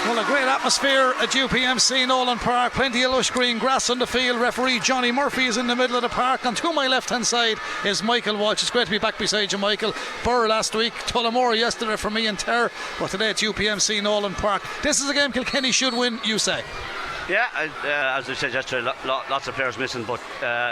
Well, a great atmosphere at UPMC Nolan Park. Plenty of lush green grass on the field. Referee Johnny Murphy is in the middle of the park. And to my left-hand side is Michael Walsh. It's great to be back beside you, Michael. Burr last week, Tullamore yesterday for me and Ter. But today it's UPMC Nolan Park. This is a game Kilkenny should win, you say? Yeah, as I said yesterday, lots of players missing, but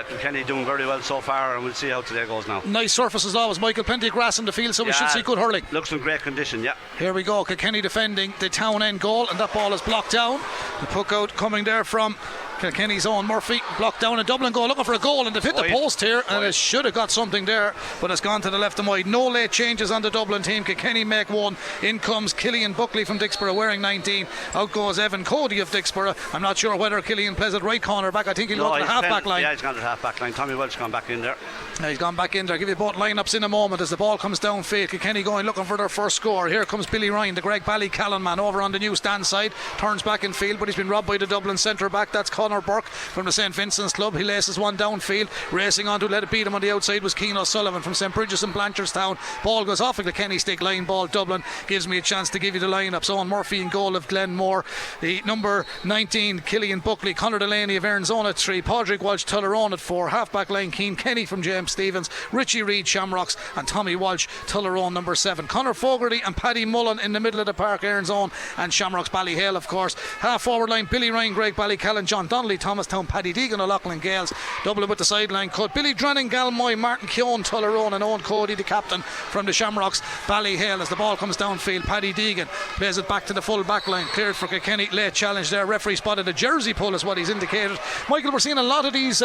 Kilkenny doing very well so far, and we'll see how today goes now. Nice surface as always, Michael. Plenty of grass in the field, so we should see good hurling. Looks in great condition, yeah. Here we go, Kilkenny defending the town end goal, and that ball is blocked down. The puck out coming there from Kilkenny's own Murphy, blocked down. A Dublin goal, looking for a goal, and they've hit the post here, and it should have got something there, but it's gone to the left and wide. No late changes on the Dublin team. Kilkenny make one. In comes Killian Buckley from Dixborough wearing 19. Out goes Evan Cody of Dixborough. I'm not sure whether Killian plays at right corner back. I think he'll go to the half back line. Yeah, he's gone to the half back line. Tommy Welch gone back in there. He's gone back in there. I'll give you both lineups in a moment as the ball comes downfield. Kilkenny going looking for their first score. Here comes Billy Ryan, the Greg Ballycallan man, over on the new stand side. Turns back in field, but he's been robbed by the Dublin centre back. That's Conor Burke from the St Vincent's Club. He laces one downfield. Racing on to let it beat him on the outside was Keane O'Sullivan from St Bridges and Blanchardstown. Ball goes off a Kilkenny stick. Line ball. Dublin gives me a chance to give you the lineup. So on Murphy in goal of Glenmore. The number 19 Killian Buckley, Conor Delaney of Aaronzone at 3, Padraig Walsh Tullerone at 4, half back line Keane Kenny from James Stevens, Richie Reid Shamrocks, and Tommy Walsh Tullerone number 7. Conor Fogarty and Paddy Mullen in the middle of the park, Aaronzone and Shamrocks Ballyhale of course. Half forward line Billy Ryan, Greg Ballycallan, John Donnelly, Thomastown, Paddy Deegan, O'Loughlin Gales. Dublin with the sideline cut. Billy Drennan, Galmoy, Martin Keown, Tullerone, and Owen Cody, the captain from the Shamrocks Ballyhale. As the ball comes downfield, Paddy Deegan plays it back to the full back line. Cleared for Kilkenny. Late challenge there. Referee spotted a jersey pull is what he's indicated. Michael, we're seeing a lot of these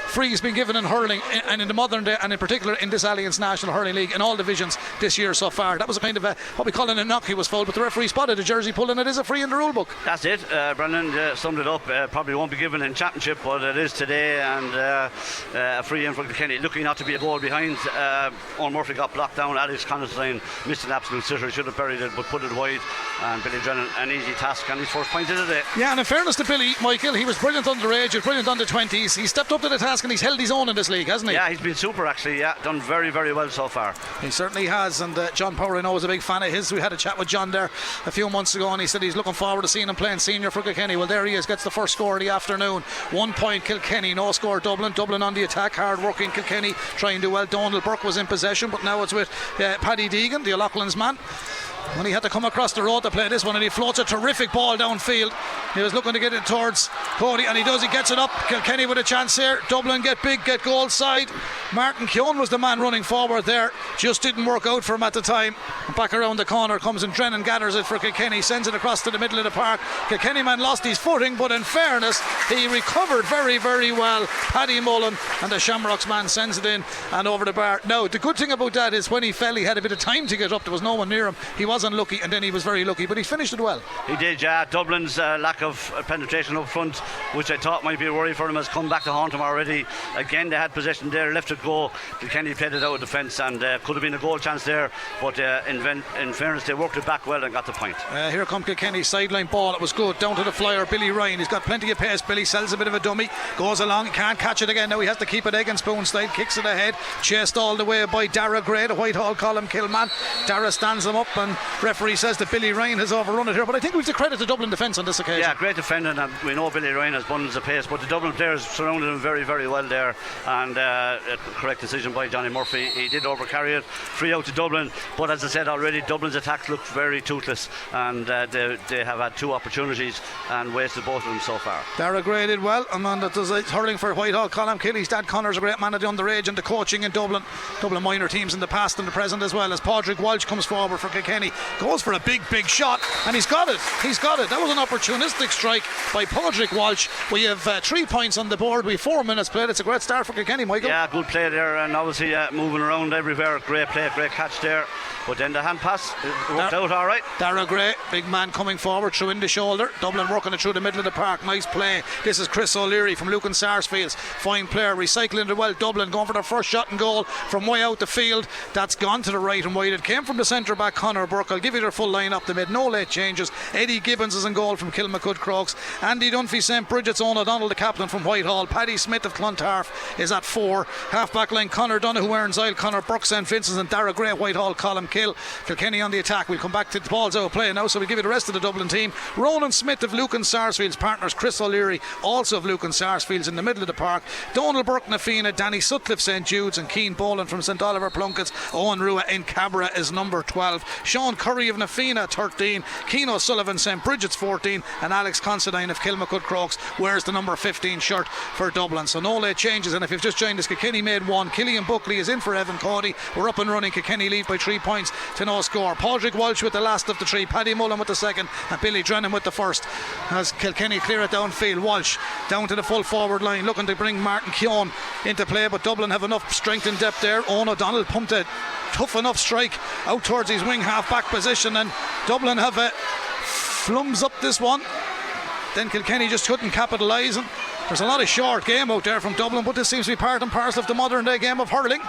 frees being given in hurling and in the modern day, and in particular in this Alliance National Hurling League in all divisions this year so far. That was a kind of what we call an innocuous foul, but the referee spotted a jersey pull and it is a free in the rule book. That's it. Brendan summed it up. Probably won't be given in championship, but it is today, and a free in for Kilkenny. Looking not to be a goal behind. Owen Murphy got blocked down. Alex Constantine missed an absolute sitter. Should have buried it but put it wide, and Billy Drennan an easy task and his first point of the day. Yeah, and in fairness to Billy, Michael, he was brilliant underage, he was brilliant under 20s. He stepped up to the task and he's held his own in this league, hasn't he? Yeah, he's been super actually. Yeah, done very, very well so far. He certainly has, and John Power I know is a big fan of his. We had a chat with John there a few months ago and he said he's looking forward to seeing him playing senior for Kilkenny. Well, there he is, gets the first score of the afternoon. 1 point Kilkenny, no score Dublin. Dublin on the attack, hard working Kilkenny trying to do well. Donald Burke was in possession, but now it's with Paddy Deegan, the O'Loughlin's man. When he had to come across the road to play this one, and he floats a terrific ball downfield. He was looking to get it towards Cody, and he does. He gets it up. Kilkenny with a chance here. Dublin get big, get goal side. Martin Keown was the man running forward there. Just didn't work out for him at the time. And back around the corner comes and Drennan gathers it for Kilkenny, sends it across to the middle of the park. Kilkenny man lost his footing, but in fairness, he recovered very, very well. Paddy Mullen and the Shamrocks man sends it in and over the bar. Now, the good thing about that is when he fell, he had a bit of time to get up. There was no one near him. He was unlucky, and then he was very lucky, but he finished it well. He did, yeah. Dublin's lack of penetration up front, which I thought might be a worry for him, has come back to haunt him already. Again, they had possession there, left it go. Kilkenny played it out of defence, and could have been a goal chance there, but in fairness, they worked it back well and got the point. Here come Kilkenny's sideline ball. It was good, down to the flyer, Billy Ryan. He's got plenty of pace. Billy sells a bit of a dummy, goes along, can't catch it again. Now he has to keep it egg and spoon style, kicks it ahead, chased all the way by Dara Gray, the Whitehall column Killman. Dara stands him up, and referee says that Billy Ryan has overrun it here, but I think we've to credit the Dublin defence on this occasion. Yeah, great defending, and we know Billy Ryan has bundles of pace, but the Dublin players surrounded him very, very well there, and a correct decision by Johnny Murphy. He did overcarry it, free out to Dublin, but as I said already, Dublin's attacks looked very toothless, and they have had 2 opportunities and wasted both of them so far. Dara Gray did well, and man that does hurling for Whitehall. Colin Kelly's dad Connor's a great man at the underage and the coaching in Dublin minor teams in the past and the present as well, as Padraig Walsh comes forward for Kilkenny, goes for a big shot, and he's got it. That was an opportunistic strike by Padraig Walsh. We have 3 points on the board. We have 4 minutes played. It's a great start for Kilkenny, Michael. Yeah, good play there, and obviously moving around everywhere. Great play, great catch there. But then the hand pass worked out all right. Dara Gray, big man coming forward, through in the shoulder. Dublin working it through the middle of the park. Nice play. This is Chris O'Leary from Lucan Sarsfields. Fine player, recycling it well. Dublin going for their first shot and goal from way out the field. That's gone to the right and wide. It came from the centre back, Conor Burke. Park. I'll give you their full line-up. They made no late changes. Eddie Gibbons is in goal from Kilmacud Crokes. Andy Dunphy, St. Bridget's, Owen O'Donnell, the captain from Whitehall. Paddy Smith of Clontarf is at 4. Half-back line, Conor Donoghue, Aaron Zyle, Conor Burke, St. Vincent's, and Dara Gray, Whitehall, Colm Kill. Kilkenny on the attack. We'll come back to the balls out of play now, so we'll give you the rest of the Dublin team. Ronan Smith of Lucan Sarsfield's, partners Chris O'Leary, also of Lucan Sarsfield's, in the middle of the park. Donald Burke, Nafina, Danny Sutcliffe, St. Jude's, and Keane Boland from St. Oliver Plunkett's. Owen Rua in Cabra is number 12. Sean Curry of Nafina, 13. Keane O'Sullivan, St. Bridget's, 14. And Alex Considine of Kilmacud Crokes wears the number 15 shirt for Dublin. So no late changes. And if you've just joined us, Kilkenny made 1. Killian Buckley is in for Evan Cody. We're up and running. Kilkenny lead by 3 points to no score. Padraig Walsh with the last of the 3. Paddy Mullen with the second. And Billy Drennan with the first. As Kilkenny clear it downfield. Walsh down to the full forward line, looking to bring Martin Keown into play, but Dublin have enough strength and depth there. Owen O'Donnell pumped a tough enough strike out towards his wing half back position, and Dublin have flums up this one. Then Kilkenny just couldn't capitalise, and there's a lot of short game out there from Dublin, but this seems to be part and parcel of the modern day game of hurling.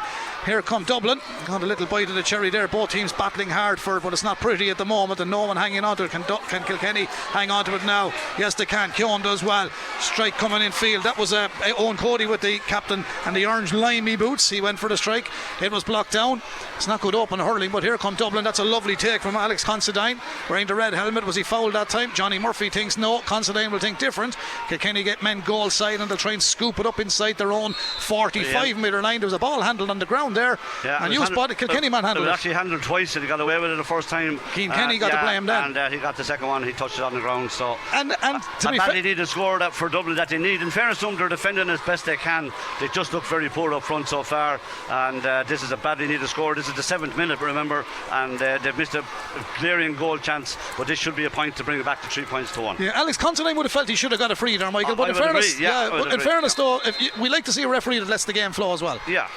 Here come Dublin. Got a little bite of the cherry there. Both teams battling hard for it, but it's not pretty at the moment, and no one hanging on to it. Can Kilkenny hang on to it now? Yes, they can. Keown does well. Strike coming in field. That was Owen Cody with the captain and the orange limey boots. He went for the strike. It was blocked down. It's not good open hurling, but here come Dublin. That's a lovely take from Alex Considine, wearing the red helmet. Was he fouled that time? Johnny Murphy thinks no. Considine will think different. Kilkenny get men goal side, and they'll try and scoop it up inside their own 45 metre line. There was a ball handled on the ground there, and you spotted Kilkenny man handled it. It was actually handled twice, and he got away with it the first time. Keane Kenny got to blame then, and he got the second one. He touched it on the ground. So and to be fair, they need a score that for Dublin that they need. In fairness to them, they're defending as best they can. They just look very poor up front so far, and this is a badly needed score. This is the 7th minute, remember, and they've missed a glaring goal chance, but this should be a point to bring it back to 3 points to 1. Yeah, Alex Considine would have felt he should have got a free there, Michael, but in fairness, though, we like to see a referee that lets the game flow as well. Yeah.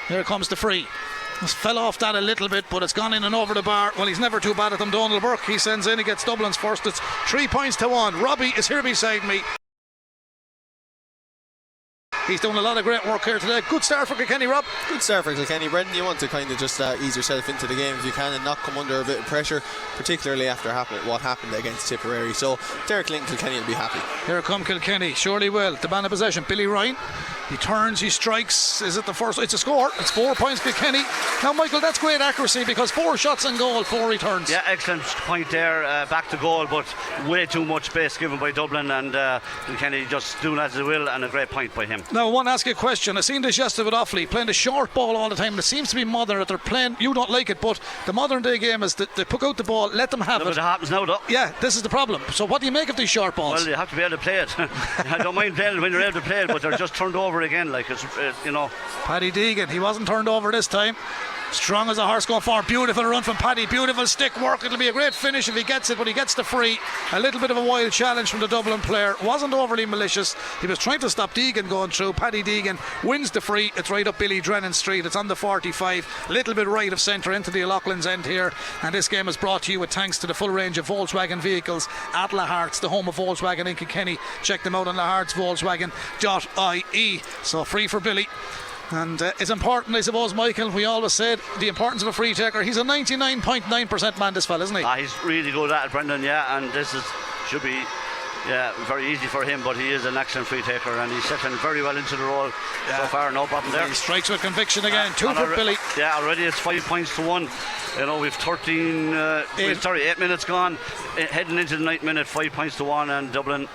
Here comes the free. Just fell off that a little bit, but it's gone in and over the bar. Well, he's never too bad at them. Donald Burke, he sends in, he gets Dublin's first. It's 3 points to 1. Robbie is here beside me. He's doing a lot of great work here today. Good start for Kilkenny, Rob. Good start for Kilkenny. Brendan, you want to kind of just ease yourself into the game if you can and not come under a bit of pressure, particularly after what happened against Tipperary. So Derek Linton, Kilkenny will be happy. Here come Kilkenny, surely will. The man of possession, Billy Ryan. He turns, he strikes. Is it the first? It's a score. It's 4 points Kilkenny. Now, Michael, that's great accuracy because 4 shots on goal, 4 returns. Yeah, excellent point there, back to goal, but way too much space given by Dublin, and Kilkenny just doing as they will, and a great point by him. Now, I want to ask you a question. I seen this yesterday with Offaly playing the short ball all the time, and it seems to be modern that they're playing. You don't like it, but the modern day game is that they pick out the ball, let them have it. It happens now, though. Yeah, this is the problem. So, what do you make of these short balls? Well, you have to be able to play it. I don't mind playing it when you're able to play it, but they're just turned over again, like it's you know. Paddy Deegan, he wasn't turned over this time. Strong as a horse going forward. Beautiful run from Paddy. Beautiful stick work. It'll be a great finish if he gets it, but he gets the free. A little bit of a wild challenge from the Dublin player. Wasn't overly malicious. He was trying to stop Deegan going through. Paddy Deegan wins the free. It's right up Billy Drennan Street. It's on the 45. A little bit right of centre into the O'Loughlin's end here. And this game is brought to you with thanks to the full range of Volkswagen vehicles at Lahart's, the home of Volkswagen in Kilkenny. Check them out on lahartsvolkswagen.ie. So free for Billy. And it's important, I suppose, Michael, we always said the importance of a free taker. He's a 99.9% man, this fella, isn't he? He's really good at it, Brendan, yeah, and this should be very easy for him, but he is an excellent free taker and he's settling very well into the role so far, no problem there. He strikes with conviction again, 2 for Billy. Yeah, already it's 5 points to 1. You know, we've 8 minutes gone, heading into the 9th minute, 5 points to 1, and Dublin,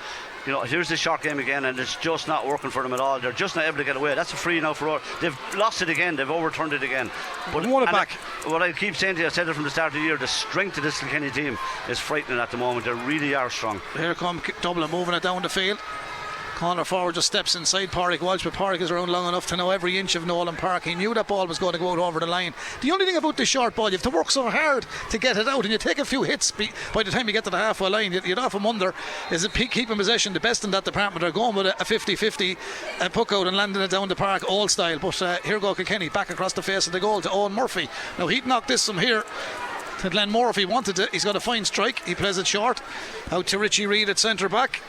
you know, here's this short game again, and it's just not working for them at all. They're just not able to get away. That's a free now for all. They've lost it again. They've overturned it again. But won it back. What I keep saying to you, I said it from the start of the year, the strength of this Kilkenny team is frightening at the moment. They really are strong. Here come Dublin moving it down the field. Corner forward just steps inside Padraig Walsh, but Padraig is around long enough to know every inch of Nolan Park. He knew that ball was going to go out over the line. The only thing about this short ball, you have to work so hard to get it out, and you take a few hits by the time you get to the halfway line. You'd off him under. Is it keeping possession the best in that department? They're going with a 50-50 puck out and landing it down the park, old style. But here go Kilkenny back across the face of the goal to Owen Murphy. Now he'd knocked this from here to Glenn Moore if he wanted it. He's got a fine strike. He plays it short out to Richie Reid at centre back.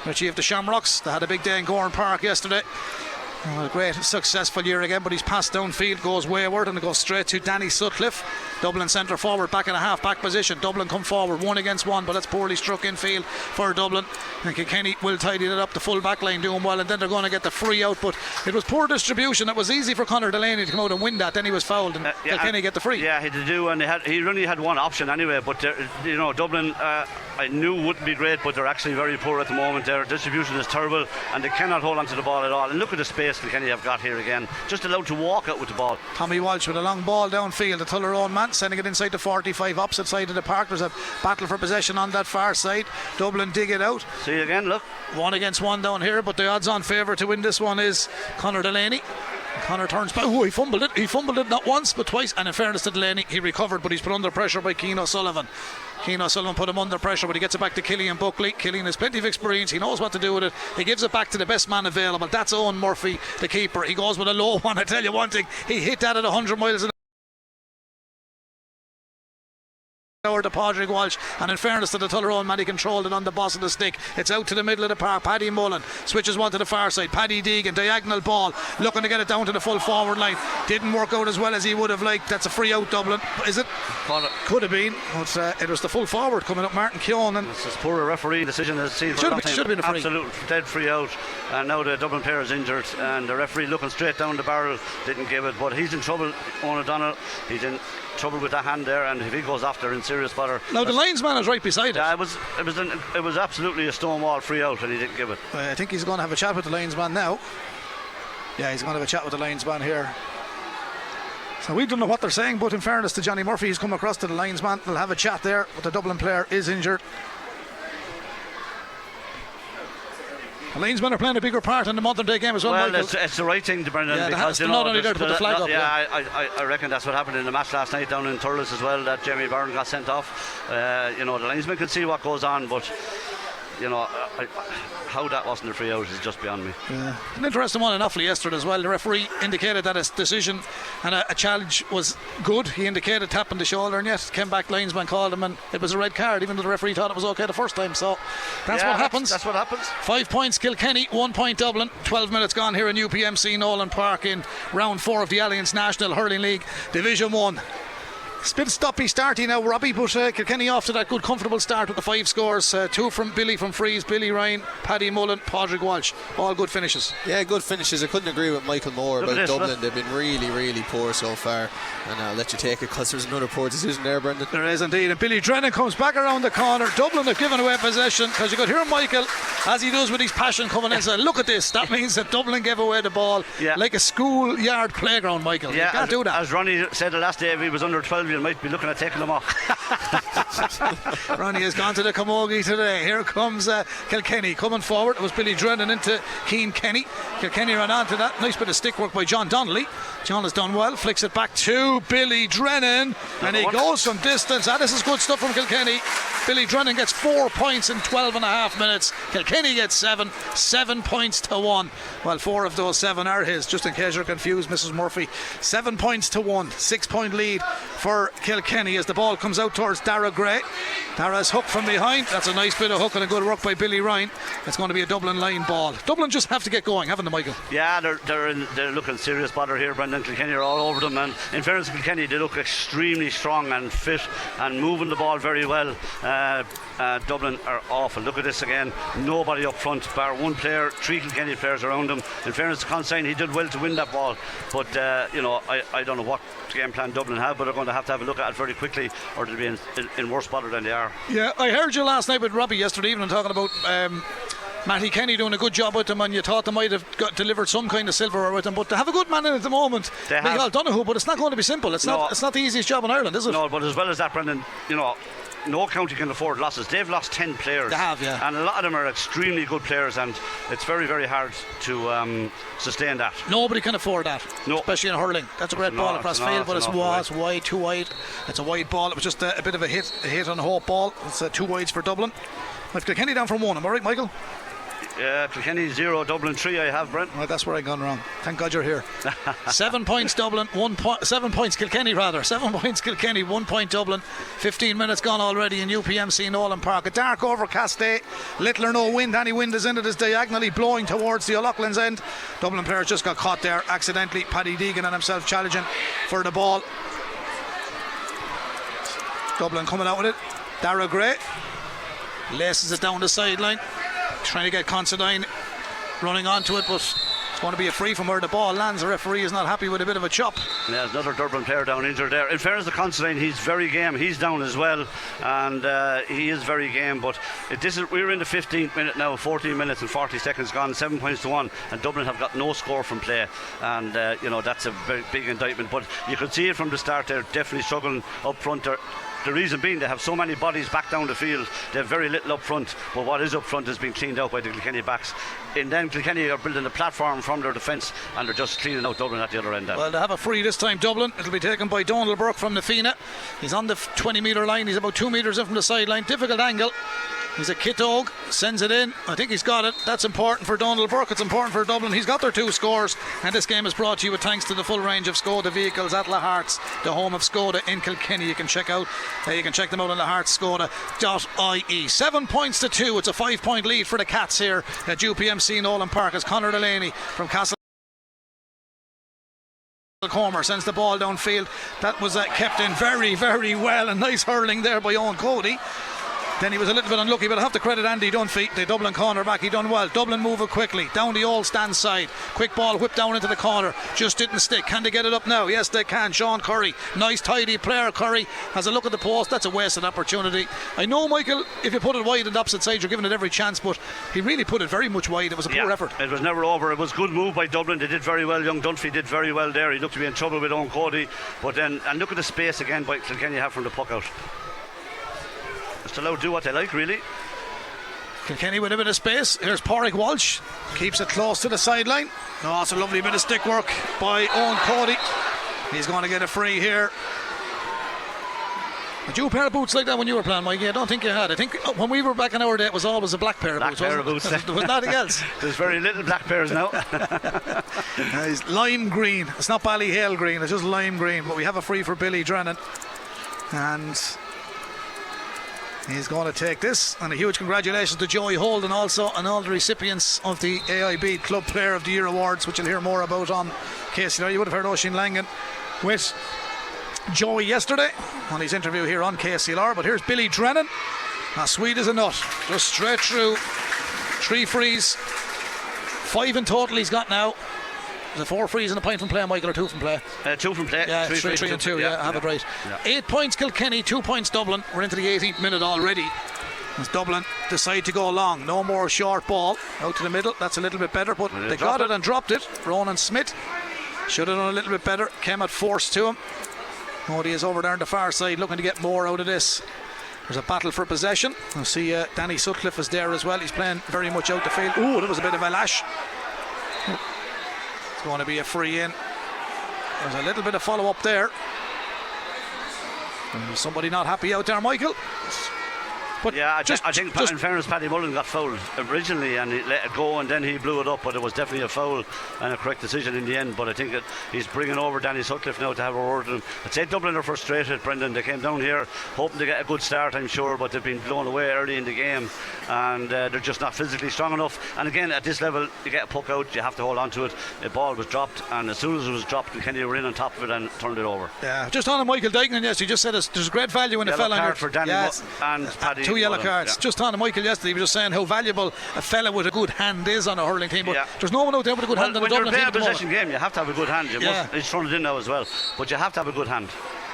Richie of the Shamrocks. They had a big day in Gorn Park yesterday. Well, a great successful year again, but he's passed downfield, goes wayward, and it goes straight to Danny Sutcliffe. Dublin centre forward, back in a half back position. Dublin come forward 1-against-1, but that's poorly struck in field for Dublin. And Kilkenny will tidy it up, the full back line doing well, and then they're going to get the free out. But it was poor distribution. It was easy for Conor Delaney to come out and win that. Then he was fouled, and Kilkenny get the free. Yeah, he did do, and he really had one option anyway. But Dublin, I knew wouldn't be great, but they're actually very poor at the moment. Their distribution is terrible, and they cannot hold on to the ball at all. And look at the space Kilkenny have got here again, just allowed to walk out with the ball. Tommy Walsh with a long ball downfield, the Tullaroan man sending it inside the 45 opposite side of the park. There's a battle for possession on that far side. Dublin dig it out. See again, look. 1-against-1 down here, but the odds-on favourite to win this one is Conor Delaney. Conor turns back. Oh, he fumbled it not once but twice, and in fairness to Delaney, he recovered, but he's put under pressure by Cian O'Sullivan. Cian O'Sullivan put him under pressure, but he gets it back to Killian Buckley. Killian has plenty of experience, he knows what to do with it. He gives it back to the best man available. That's Owen Murphy, the keeper. He goes with a low one. I tell you one thing, he hit that at 100 miles an hour to Padraig Walsh, and in fairness to the Tullaroan man, he controlled it on the boss of the stick. It's out to the middle of the park. Paddy Mullen switches one to the far side. Paddy Deegan, diagonal ball, looking to get it down to the full forward line. Didn't work out as well as he would have liked. That's a free out, Dublin. Is it? Could have been. It was the full forward coming up, Martin Keown. And it's a poor referee decision. Should have been a free. Absolute dead free out. And now the Dublin player is injured, and the referee looking straight down the barrel didn't give it. But he's in trouble, Owen O'Donnell. He's in trouble with that hand there, and if he goes after in serious bother. Now the linesman is right beside it. It was absolutely a stonewall free out, and he didn't give it. I think he's going to have a chat with the linesman now. Yeah, he's going to have a chat with the linesman here. So we don't know what they're saying, but in fairness to Johnny Murphy, he's come across to the linesman. They'll have a chat there, but the Dublin player is injured. The linesmen are playing a bigger part in the modern day game as well, Michael. It's the right thing to Brendan, yeah, because not only there to put the flag up. Yeah, I reckon that's what happened in the match last night down in Thurles as well, that Jamie Byrne got sent off. The linesman can see what goes on, but how that wasn't a free out is just beyond me. Yeah. An interesting one in Offaly yesterday as well. The referee indicated that his decision and a challenge was good. He indicated tapping the shoulder, and yet came back, linesman called him, and it was a red card, even though the referee thought it was okay the first time. So that's what happens. That's what happens. 5 points Kilkenny, 1 point Dublin. 12 minutes gone here in UPMC Nolan Park in round 4 of the Alliance National Hurling League Division 1. It's a bit stoppy-starty now, Robbie, but Kilkenny off to that good comfortable start with the 5 scores. 2 from Billy from Freeze, Billy Ryan, Paddy Mullen, Padraig Walsh. All good finishes. Yeah, good finishes. I couldn't agree with Michael Moore about Dublin. They've been really, really poor so far, and I'll let you take it because there's another poor decision there, Brendan. There is indeed, and Billy Drennan comes back around the corner. Dublin have given away possession, because you could hear Michael, as he does with his passion, coming in and say, look at this, that means that Dublin gave away the ball like a schoolyard playground, Michael. You can't do that. As Ronnie said the last day, if he was under 12, you might be looking at taking them off. Ronnie has gone to the camogie today. Here comes Kilkenny coming forward. It was Billy Drennan into Cian Kenny. Kilkenny ran on to that. Nice bit of stick work by John Donnelly. John has done well, flicks it back to Billy Drennan, and he goes from distance. This is good stuff from Kilkenny. Billy Drennan gets 4 points in 12 and a half minutes. Kilkenny gets 7 points to 1. Well, 4 of those 7 are his, just in case you're confused, Mrs. Murphy. 7 points to 1, 6 point lead for Kilkenny as the ball comes out towards Dara Gray. Dara's hooked from behind. That's a nice bit of hook and a good work by Billy Ryan. It's going to be a Dublin line ball. Dublin just have to get going, haven't they, Michael? Yeah, they're looking serious bother here, Brendan. Kilkenny are all over them, and in fairness to Kilkenny, they look extremely strong and fit and moving the ball very well. Dublin are awful. Look at this again. Nobody up front, bar one player, 3 Kilkenny players around him. In fairness to Consign, he did well to win that ball, but I don't know what game plan Dublin have, but they're going to have a look at it very quickly, or they'll be in worse bother than they are. Yeah, I heard you last night with Robbie yesterday evening talking about Matty Kenny doing a good job with them, and you thought they might have delivered some kind of silverware with them, but they have a good man in at the moment, Michael Donoghue, but it's not going to be simple. It's not the easiest job in Ireland, is it? No, but as well as that, Brendan, no county can afford losses. They've lost 10 players. They have, yeah. And a lot of them are extremely good players, and it's very, very hard to sustain that. Nobody can afford that, especially in hurling. That's a great ball across field, but it's wide, too wide. It's a wide ball. It was just a bit of a hit on a hope ball. It's 2 wides for Dublin. I've Kilkenny down from 1. Am I right, Michael? Yeah, Kilkenny 0, Dublin 3 I have, Brent. Well, that's where I gone wrong. Thank God you're here. 7 points Dublin, 7 points Kilkenny rather. 7 points Kilkenny, 1 point Dublin. 15 minutes gone already in UPMC Nolan Park. A dark overcast day, little or no wind. Any wind is in it is diagonally blowing towards the O'Loughlin's end. Dublin players just got caught there accidentally. Paddy Deegan and himself challenging for the ball. Dublin coming out with it. Dara Gray laces it down the sideline, trying to get Considine running onto it, but it's going to be a free from where the ball lands. The referee is not happy with a bit of a chop. Yeah, there's another Dublin player down injured there. In fairness to Considine, he's very game. He's down as well, and he is very game. But we're in the 15th minute now, 14 minutes and 40 seconds gone, 7 points to 1, and Dublin have got no score from play. And that's a very big indictment. But you could see it from the start. They're definitely struggling up front. The reason being they have so many bodies back down the field, they have very little up front, but what is up front has been cleaned out by the Kilkenny backs. And then Kilkenny are building a platform from their defence, and they're just cleaning out Dublin at the other end. Well, they have a free this time, Dublin. It'll be taken by Donald Burke from the Fina. He's on the 20 metre line, he's about 2 metres in from the sideline. Difficult angle. He's a Kitog, sends it in. I think he's got it. That's important for Donald Burke. It's important for Dublin. He's got their 2 scores, and this game is brought to you with thanks to the full range of Skoda vehicles at Lahart's, the home of Skoda in Kilkenny. You can check them out on lahartskoda.ie. 7 points to 2. It's a 5 point lead for the Cats here at UPMC Nolan Park as Conor Delaney from Castle Comer sends the ball downfield. That was kept in very, very well, and nice hurling there by Owen Cody. Then he was a little bit unlucky, but I have to credit Andy Dunphy, the Dublin cornerback. He done well. Dublin move it quickly down the old stand side. Quick ball whipped down into the corner, just didn't stick. Can they get it up now? Yes, they can. Sean Curry, nice tidy player. Curry has a look at the post. That's a wasted opportunity. I know, Michael, if you put it wide on the opposite side, you're giving it every chance, but he really put it very much wide. It was a poor effort. It was never over. It was good move by Dublin. They did very well. Young Dunphy did very well there. He looked to be in trouble with Owen Cody, but then, and look at the space again by Kilkenny have from the puck out. Just allowed to do what they like, really. Kilkenny with a bit of space. Here's Pádraig Walsh, keeps it close to the sideline. Oh, it's a lovely bit of stick work by Owen Cody. He's going to get a free here. Did you a pair of boots like that when you were playing, Mikey? I don't think you had. I think when we were back in our day, it was always a black pair of boots. Pair of boots. There was nothing else. There's very little black pairs now. It's lime green. It's not Ballyhale green. It's just lime green. But we have a free for Billy Drennan, and he's going to take this. And a huge congratulations to Joey Holden also, and all the recipients of the AIB Club Player of the Year awards, which you'll hear more about on KCLR. You would have heard Oisin Langan with Joey yesterday on his interview here on KCLR. But here's Billy Drennan, as sweet as a nut, just straight through. 3 frees, 5 in total he's got now. Is it 4 frees and a point from play, Michael, or 2 from play? 2 from play. Yeah, 3 and 2. Yeah, I have it right. Yeah. 8 points Kilkenny, 2 points Dublin. We're into the 18th minute already, as Dublin decide to go long. No more short ball out to the middle. That's a little bit better, but they got it and dropped it. Ronan Smith should have done a little bit better. Came at force to him. Modi is over there on the far side looking to get more out of this. There's a battle for possession. I see Danny Sutcliffe is there as well. He's playing very much out the field. Ooh, there was a bit of a lash. It's going to be a free in. There's a little bit of follow up there. Somebody not happy out there, Michael. But yeah, I think in fairness, Paddy Mullen got fouled originally and he let it go and then he blew it up, but it was definitely a foul and a correct decision in the end. But I think that he's bringing over Danny Sutcliffe now to have a word with him. I'd say Dublin are frustrated, Brendan. They came down here hoping to get a good start, I'm sure, but they've been blown away early in the game and they're just not physically strong enough. And again, at this level, you get a puck out, you have to hold on to it. The ball was dropped, and as soon as it was dropped, Kilkenny were in on top of it and turned it over. Yeah, just on Michael Dignan, yes, he just said there's great value in a fella card for Danny and Paddy. 2 yellow cards. Yeah. Just on Michael yesterday, he was just saying how valuable a fella with a good hand is on a hurling team, but there's no one out there with a good hand on a Dublin team. When you're playing a possession game, you have to have a good hand. He's thrown it in now as well, but you have to have a good hand.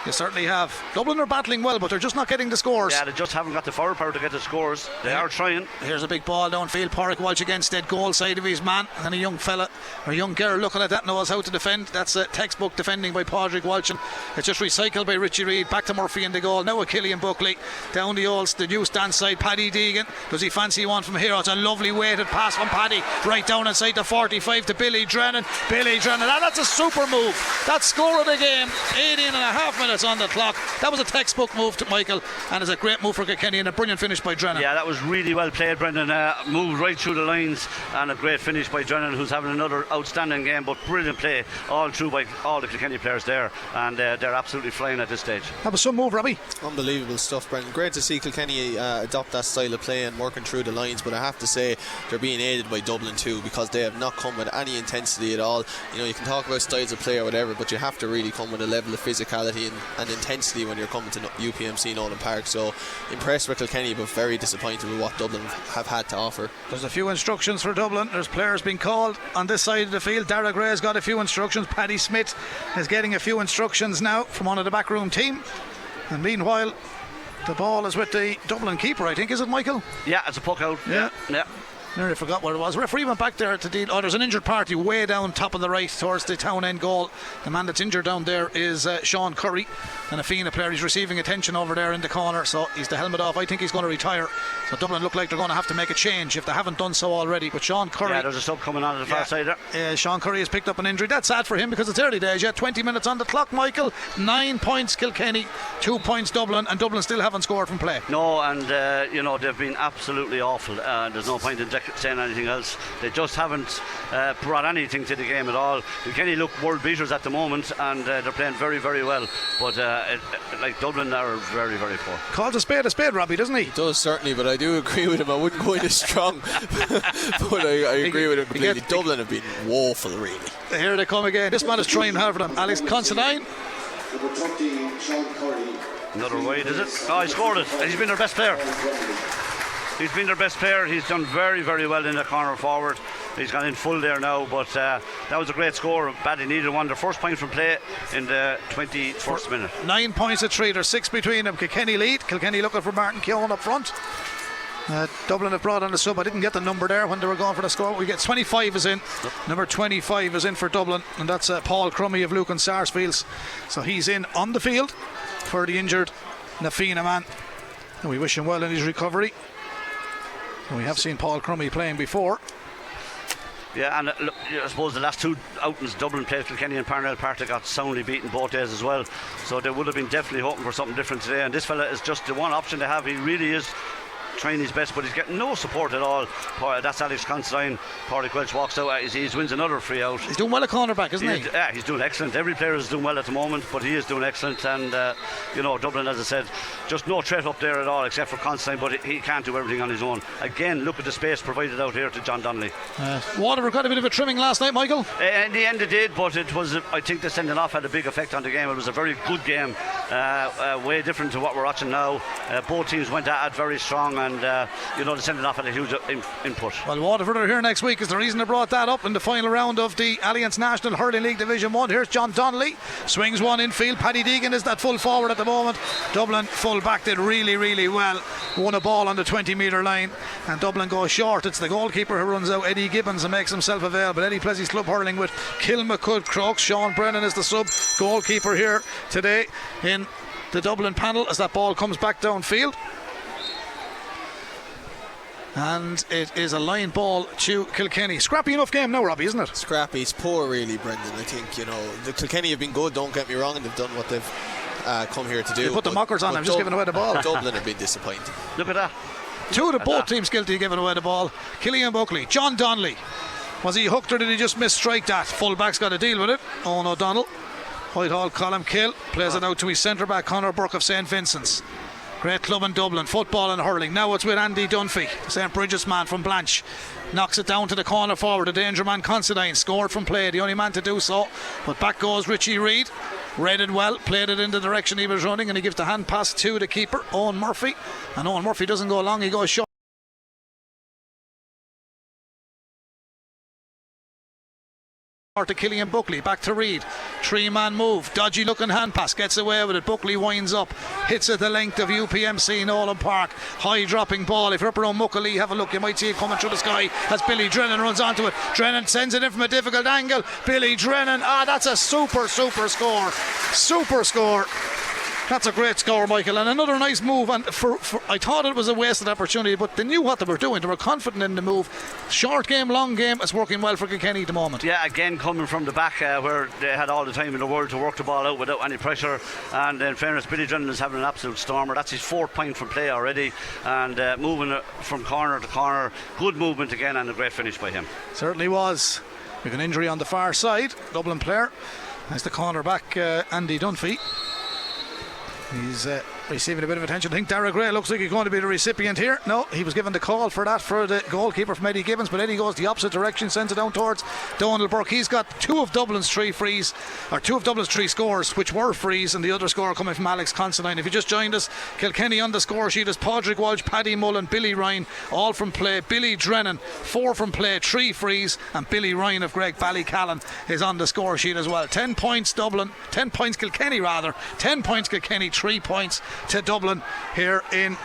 You certainly have. Dublin are battling well, but they're just not getting the scores. Yeah, they just haven't got the forward power to get the scores. They are trying. Here's a big ball downfield. Pádraig Walsh against dead goal side of his man, and a young fella or young girl looking at that knows how to defend. That's a textbook defending by Pádraig Walsh, and it's just recycled by Richie Reid. Back to Murphy in the goal. Now a Killian Buckley down the new stand side. Paddy Deegan, does he fancy one from here? It's a lovely weighted pass from Paddy right down inside the 45 to Billy Drennan. That's a super move. That's score of the game. 18 and a half minutes minutes on the clock. That was a textbook move to Michael, and it's a great move for Kilkenny and a brilliant finish by Drennan. Yeah, that was really well played, Brendan. Moved right through the lines, and a great finish by Drennan, who's having another outstanding game, but brilliant play all through by all the Kilkenny players there, and they're absolutely flying at this stage. That was some move, Robbie. Unbelievable stuff, Brendan. Great to see Kilkenny adopt that style of play and working through the lines, but I have to say they're being aided by Dublin too, because they have not come with any intensity at all. You know, you can talk about styles of play or whatever, but you have to really come with a level of physicality and intensity when you're coming to UPMC Nolan Park. So impressed with Kilkenny, but very disappointed with what Dublin have had to offer. There's a few instructions for Dublin. There's players being called on this side of the field. Dara Gray's got a few instructions. Paddy Smith is getting a few instructions now from one of the backroom team. And meanwhile, the ball is with the Dublin keeper, I think, is it, Michael? Yeah, it's a puck out. Yeah. Yeah. Nearly forgot what it was. Referee went back there to deal. Oh, there's an injured party way down top of the right towards the town end goal. The man that's injured down there is Sean Curry, and a Fianna player. He's receiving attention over there in the corner, so he's the helmet off. I think he's going to retire. So Dublin look like they're going to have to make a change if they haven't done so already. But Sean Curry, yeah, there's a sub coming on the far side there. Sean Curry has picked up an injury. That's sad for him because it's early days. 20 minutes on the clock, Michael. 9 points Kilkenny, 2 points Dublin, and Dublin still haven't scored from play. No, and they've been absolutely awful. There's no point in saying anything else. They just haven't brought anything to the game at all. Kilkenny look world beaters at the moment, and they're playing very, very well. But like Dublin are very, very poor. Calls a spade, Robbie, doesn't he? He does, certainly, but I do agree with him. I wouldn't go in as strong, but I agree with him completely. Dublin have been woeful, really. Here they come again. This man is trying hard for them. Alex Considine. Another wide, is it? Oh, he scored it, and he's been their best player. He's been their best player. He's done very, very well in the corner forward. He's gone in full there now, but that was a great score. Badly needed one. Their first point from play in the 21st minute. 9 points at 3. There's 6 between them. Kilkenny lead. Kilkenny looking for Martin Keown up front. Dublin have brought on the sub. I didn't get the number there when they were going for the score. We get 25 is in. Number 25 is in for Dublin, and that's Paul Crummy of Lucan Sarsfields. So he's in on the field for the injured Nafina man, and we wish him well in his recovery. And we have seen Paul Crummy playing before. Yeah, and I suppose the last two outings Dublin played Kilkenny and Parnell Park, they got soundly beaten both days as well. So they would have been definitely hoping for something different today. And this fella is just the one option they have. He really is trying his best, but he's getting no support at all. That's Alex Considine. Pádraig Welch walks out. He wins another free out. He's doing well at cornerback, isn't he? Yeah, he's doing excellent. Every player is doing well at the moment, but he is doing excellent. And Dublin, as I said, just no threat up there at all except for Considine, but he can't do everything on his own. Again, look at the space provided out here to John Donnelly. Waterford got a bit of a trimming last night, Michael. In the end it did, but it was, I think the sending off had a big effect on the game. It was a very good game, way different to what we're watching now. Both teams went at it very strong, and the sending off had a huge input. Well, Waterford are here next week is the reason I brought that up in the final round of the Alliance National Hurling League Division 1. Here's John Donnelly, swings one infield. Paddy Deegan is that full forward at the moment. Dublin full back did really, really well. Won a ball on the 20-metre line, and Dublin goes short. It's the goalkeeper who runs out, Eddie Gibbons, and makes himself available. Eddie Plessy's club hurling with Kilmacud Crooks. Sean Brennan is the sub goalkeeper here today in the Dublin panel as that ball comes back downfield. And it is a line ball to Kilkenny. Scrappy enough game now, Robbie, isn't it? Scrappy. It's poor, really, Brendan. I think, the Kilkenny have been good, don't get me wrong, and they've done what they've come here to do. They put the mockers on, I'm just giving away the ball. Dublin have been disappointing. Look at that. Two of both teams guilty of giving away the ball. Killian Buckley, John Donnelly. Was he hooked or did he just misstrike that? Fullback's got to deal with it. Owen O'Donnell. Whitehall, Colm Kill. Plays it out to his centre back, Conor Burke of St. Vincent's. Great club in Dublin, football and hurling. Now it's with Andy Dunphy, St. Bridget's man from Blanche. Knocks it down to the corner forward. The danger man Considine scored from play, the only man to do so. But back goes Richie Reid. Read it well, played it in the direction he was running, and he gives the hand pass to the keeper, Owen Murphy. And Owen Murphy doesn't go long, he goes short. To Killian Buckley, back to Reid. 3-man move, dodgy looking hand pass, gets away with it. Buckley winds up, hits at the length of UPMC Nolan Park. High dropping ball. If you're up around Muckalee, have a look, you might see it coming through the sky as Billy Drennan runs onto it. Drennan sends it in from a difficult angle. Billy Drennan, that's a super score. Super score. That's a great score, Michael, and another nice move. And I thought it was a wasted opportunity, but they knew what they were doing. They were confident in the move. Short game, long game, it's working well for Kilkenny at the moment. Yeah, again coming from the back where they had all the time in the world to work the ball out without any pressure. And in fairness, Billy Drennan is having an absolute stormer. That's his 4th point from play already, and moving from corner to corner. Good movement again, and a great finish by him. Certainly was. With an injury on the far side, Dublin player. That's the corner back, Andy Dunphy. He's receiving a bit of attention. I think Dara Gray looks like he's going to be the recipient here. No, he was given the call for that for the goalkeeper from Eddie Gibbons, but Eddie goes the opposite direction, sends it down towards Donald Burke. He's got 2 of Dublin's 3 scores, which were frees, and the other score coming from Alex Considine. If you just joined us, Kilkenny on the score sheet is Padraig Walsh, Paddy Mullen, Billy Ryan, all from play. Billy Drennan, 4 from play, 3 frees, and Billy Ryan of Greg Ballycallan is on the score sheet as well. 10 points Dublin, 10 points Kilkenny rather, 10 points Kilkenny, 3 points to Dublin here in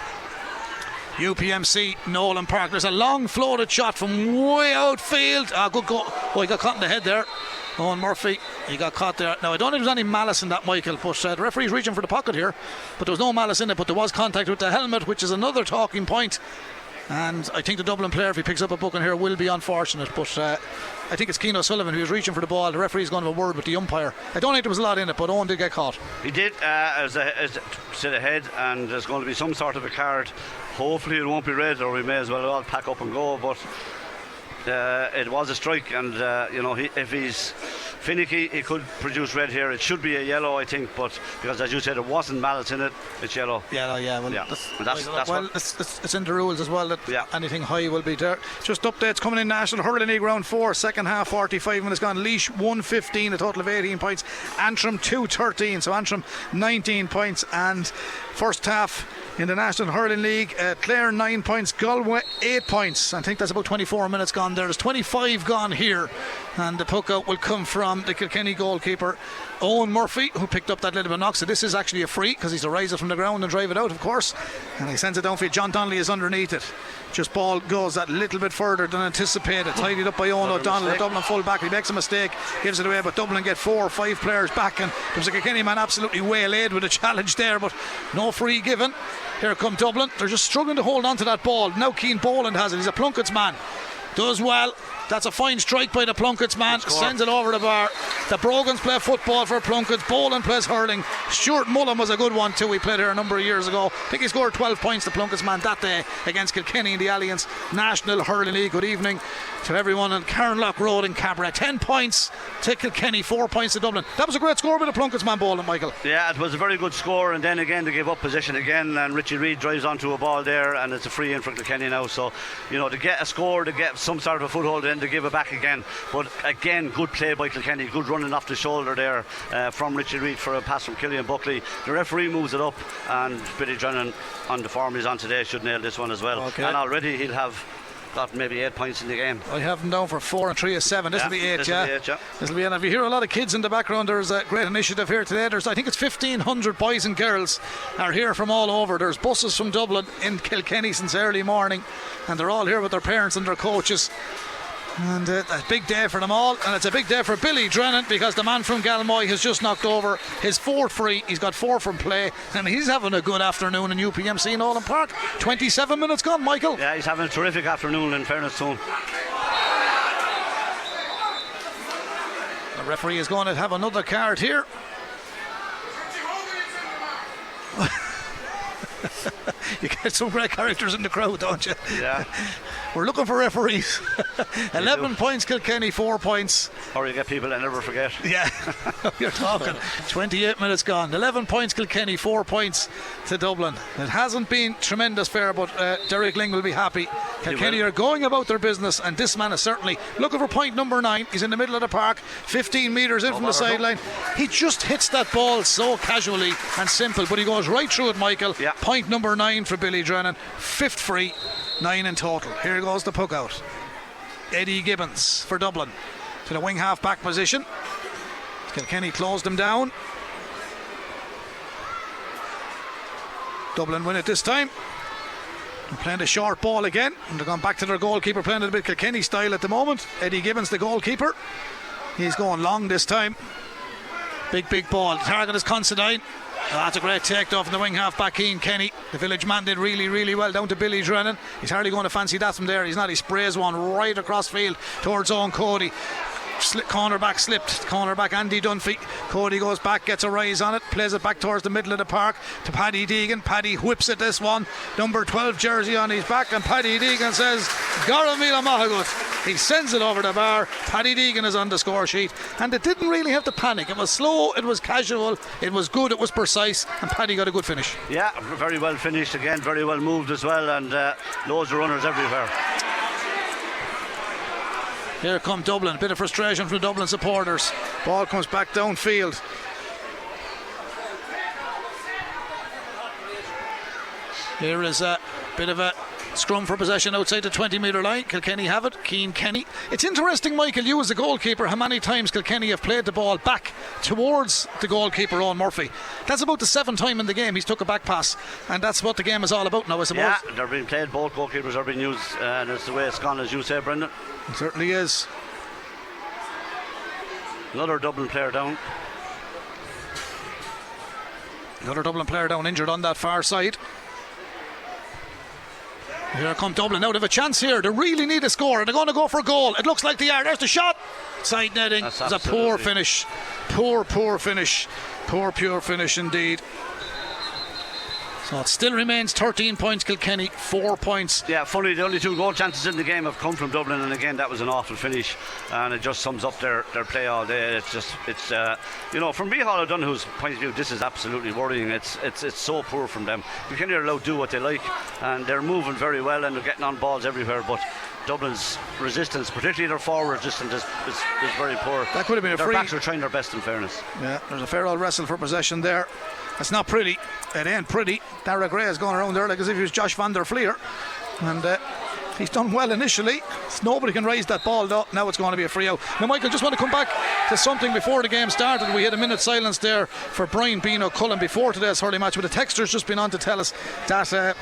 UPMC Nolan Park. There's a long floated shot from way outfield. Good goal. Oh, he got caught in the head there. Owen Murphy, he got caught there. Now I don't think there's any malice in that, Michael, but the referee's reaching for the pocket here, but there was no malice in it, but there was contact with the helmet, which is another talking point. And I think the Dublin player, if he picks up a booking here, will be unfortunate. But I think it's Keane O'Sullivan who was reaching for the ball. The referee's going to have a word with the umpire. I don't think there was a lot in it, but Owen did get caught. He did, as to the head, and there's going to be some sort of a card. Hopefully it won't be red, or we may as well all pack up and go. But it was a strike, and if he's finicky, he could produce red here. It should be a yellow, I think, but because as you said, it wasn't malice in it, it's yellow. Yellow, yeah. Well, yeah. It's in the rules as well that anything high will be there. Just updates coming in National Hurling League Round 4, second half, 45 minutes gone. Laois 115, a total of 18 points. Antrim 213, so Antrim 19 points. And first half in the National Hurling League, Clare 9 points, Galway 8 points. I think that's about 24 minutes gone there. There's 25 gone here, and the puck out will come from the Kilkenny goalkeeper Owen Murphy, who picked up that little bit of knock. So this is actually a free, because he's to rise it from the ground and drive it out, of course, and he sends it downfield. John Donnelly is underneath it. Just ball goes that little bit further than anticipated. Tidied up by Owen O'Donnell, the Dublin full back. He makes a mistake, gives it away, but Dublin get 4 or 5 players back, and there was a Kilkenny man absolutely waylaid with a challenge there, but no free given. Here come Dublin. They're just struggling to hold on to that ball. Now Keane Boland has it. He's a Plunkett's man. Does well. That's a fine strike by the Plunkett's man. Sends it over the bar. The Brogans play football for Plunkett's. Boland plays hurling. Stuart Mullen was a good one too. He played here a number of years ago. I think he scored 12 points, the Plunkett's man, that day against Kilkenny in the Alliance National Hurling League. Good evening to everyone on Carnlough Road in Cabra. 10 points to Kilkenny, 4 points to Dublin. That was a great score by the Plunkett's man, Boland, Michael. Yeah, it was a very good score, and then again they gave up possession again, and Richie Reid drives onto a ball there, and it's a free in for Kilkenny now. So, to get a score, to get some sort of a foothold, then to give it back again. But again, good play by Kilkenny, good running off the shoulder there from Richie Reid for a pass from Killian Buckley. The referee moves it up, and Billy Drennan, on the form he's on today, should nail this one as well. Okay. And already he'll have got maybe 8 points in the game. I have him down for 4 and 3 is 7. This will be 8, This will be 8. And if you hear a lot of kids in the background, there's a great initiative here today. I think it's 1,500 boys and girls are here from all over. There's buses from Dublin in Kilkenny since early morning, and they're all here with their parents and their coaches. And a big day for them all, and it's a big day for Billy Drennan, because the man from Galmoy has just knocked over his 4th free. He's got 4 from play, and he's having a good afternoon in UPMC Nolan Park. 27 minutes gone, Michael. Yeah, he's having a terrific afternoon, in fairness to him. The referee is going to have another card here. You get some great characters in the crowd, don't you? Yeah. We're looking for referees. 11 points Kilkenny, 4 points. Or you get people that never forget. Yeah, you're talking. 28 minutes gone. 11 points Kilkenny, 4 points to Dublin. It hasn't been tremendous fair, but Derek Ling will be happy. Kilkenny are going about their business, and this man is certainly looking for point number 9. He's in the middle of the park, 15 metres in from the sideline. He just hits that ball so casually and simple, but he goes right through it, Michael. Yeah. Point number 9 for Billy Drennan. 5th free, 9 in total. Here goes the puck out. Eddie Gibbons for Dublin to the wing half back position. Kilkenny closed them down. Dublin win it this time. They're playing the short ball again, and they're going back to their goalkeeper, playing it a bit Kilkenny style at the moment. Eddie Gibbons, the goalkeeper. He's going long this time. Big ball. The target is Considine. That's a great take though from the wing half back Kilkenny. The village man did really well down to Billy Drennan. He's hardly going to fancy that from there. He's not. He sprays one right across field towards Owen Cody. Cornerback slipped. Cornerback Andy Dunphy. Cody goes back, gets a rise on it, plays it back towards the middle of the park to Paddy Deegan. Paddy whips at this one. Number 12 jersey on his back, and Paddy Deegan says, Gara Mila Mahagut. He sends it over the bar. Paddy Deegan is on the score sheet, and it didn't really have to panic. It was slow, it was casual, it was good, it was precise, and Paddy got a good finish. Yeah, very well finished again, very well moved as well, and loads of runners everywhere. Here come Dublin. A bit of frustration from the Dublin supporters. Ball comes back downfield. Here is a bit of a scrum for possession outside the 20-metre line. Kilkenny have it. Kilkenny. It's interesting, Michael, you as the goalkeeper, how many times Kilkenny have played the ball back towards the goalkeeper, Owen Murphy. That's about the 7th time in the game he's took a back pass, and that's what the game is all about now, I suppose. Yeah, they're being played, both goalkeepers are being used, and it's the way it's gone, as you say, Brendan. It certainly is. Another Dublin player down. Another Dublin player down, injured on that far side. Here come Dublin. Now they have a chance here. They really need a score, and they're going to go for a goal. It looks like they are. There's the shot. Side netting. It's a poor finish. Poor finish. Poor finish indeed. So it still remains 13 points Kilkenny, 4 points. Yeah, funny, the only 2 goal chances in the game have come from Dublin, and again that was an awful finish, and it just sums up their play all day. It's you know, from Micheál O'Donoghue's point of view, this is absolutely worrying. It's so poor from them. Kilkenny are allowed to do what they like, and they're moving very well, and they're getting on balls everywhere, but Dublin's resistance, particularly their forward resistance, is very poor. That could have been a their free. Their backs are trying their best, in fairness. Yeah, there's a fair old wrestle for possession there. It's not pretty. It ain't pretty. Dara Gray is going around there like as if he was Josh van der Fleer, and he's done well initially. Nobody can raise that ball though. Now it's going to be a free out. Now, Michael, just want to come back to something before the game started. We had a minute silence there for Brian Bean O'Cullen before today's hurling match, but the texter's just been on to tell us that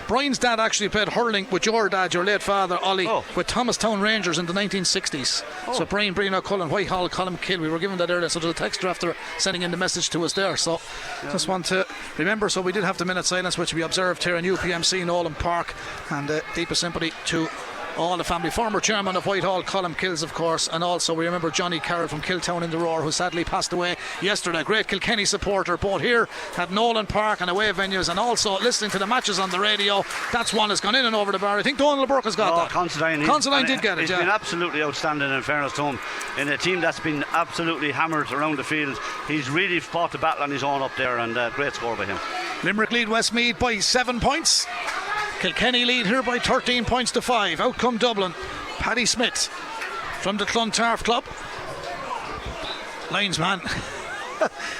Brian's dad actually played hurling with your dad, your late father, Ollie, with Thomastown Rangers in the 1960s. So Brian O'Cullen, Whitehall, Columkill, we were given that earlier. So there's a texter after sending in the message to us there. So just want to remember, so we did have the minute silence, which we observed here in UPMC Nolan Park, and deepest sympathy to all the family. Former chairman of Whitehall, Colm Kills, of course, and also we remember Johnny Carroll from Killtown in the Roar, who sadly passed away yesterday. Great Kilkenny supporter, both here at Nolan Park and away venues, and also listening to the matches on the radio. That's one that's gone in and over the bar. I think Donald Burke has got that. Considine did get it. He's been absolutely outstanding, in fairness to him, in a team that's been absolutely hammered around the field. He's really fought the battle on his own up there, and great score by him. Limerick lead Westmeath by 7 points. Kilkenny lead here by 13 points to 5. Out come Dublin. Paddy Smith from the Clontarf Club.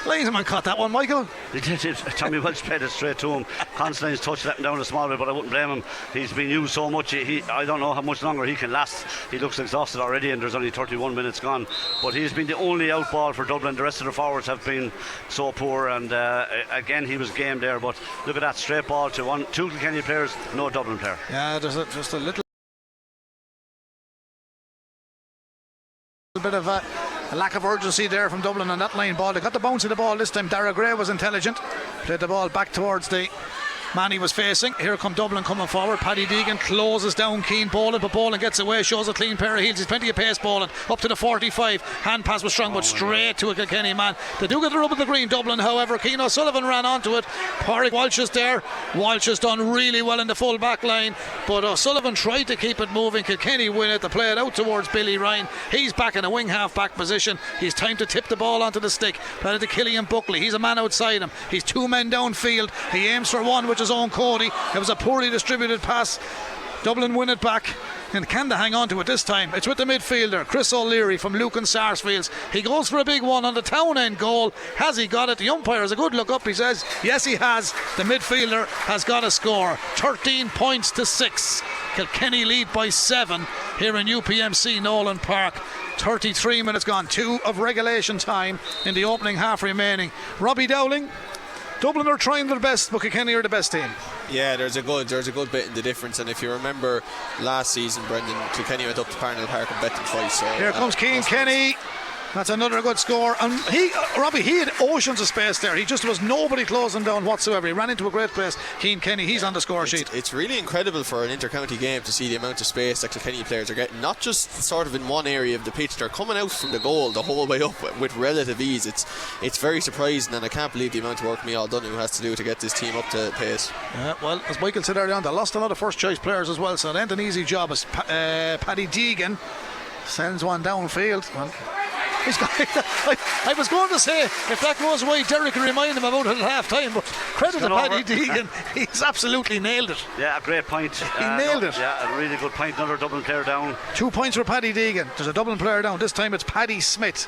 Linesman caught that one, Michael. He did. Tommy Welch played it straight to him. Constantine's touch let him down a small bit, but I wouldn't blame him. He's been used so much. I don't know how much longer he can last. He looks exhausted already, and there's only 31 minutes gone. But he's been the only out ball for Dublin. The rest of the forwards have been so poor, and again he was game there. But look at that straight ball to 2 Kilkenny players, no Dublin player. Yeah, there's just a little bit of a lack of urgency there from Dublin on that line ball. They got the bounce of the ball this time. Dara Gray was intelligent, played the ball back towards the man he was facing. Here come Dublin coming forward. Paddy Deegan closes down Keane Boland, but Boland gets away, shows a clean pair of heels. He's plenty of pace. Boland up to the 45. Hand pass was strong, but straight to a Kilkenny man. They do get the rub of the green, Dublin, however. Keane O'Sullivan ran onto it. Pádraig Walsh is there. Walsh has done really well in the full back line, but O'Sullivan tried to keep it moving. Kilkenny win it. They play it out towards Billy Ryan. He's back in a wing half back position. He's time to tip the ball onto the stick. Play it to Killian Buckley. He's a man outside him. He's 2 men downfield. He aims for one, which is Owen Cody. It was a poorly distributed pass. Dublin win it back, and can they hang on to it this time? It's with the midfielder Chris O'Leary from Lucan Sarsfields. He goes for a big one on the town end goal. Has he got it? The umpire has a good look up. He says yes, he has. The midfielder has got a score. 13 points to 6. Kilkenny lead by 7 here in UPMC Nolan Park. 33 minutes gone, 2 of regulation time in the opening half remaining. Robbie Dowling, Dublin are trying their best, but Kilkenny are the best team. Yeah, there's a good bit in the difference, and if you remember last season, Brendan, Kilkenny went up to Parnell Park and bet them twice. So here comes Keane Kenny. That's another good score. And Robbie, he had oceans of space there. He just was nobody closing down whatsoever. He ran into a great place. Keane Kenny, he's on the score sheet. It's really incredible for an inter-county game to see the amount of space that Kilkenny players are getting. Not just sort of in one area of the pitch, they're coming out from the goal the whole way up with relative ease. It's very surprising, and I can't believe the amount of work Micheál Donoghue has to do to get this team up to pace. Well, as Michael said earlier on, they lost a lot of first choice players as well, so it ain't an easy job. As Paddy Deegan sends one downfield. I was going to say, if that goes away, Derek will remind him about it at half time, but credit to Paddy Deegan, he's absolutely nailed it. Yeah, a great point. He nailed it. Yeah, a really good point. Another Dublin player down. 2 points for Paddy Deegan. There's a Dublin player down. This time it's Paddy Smith.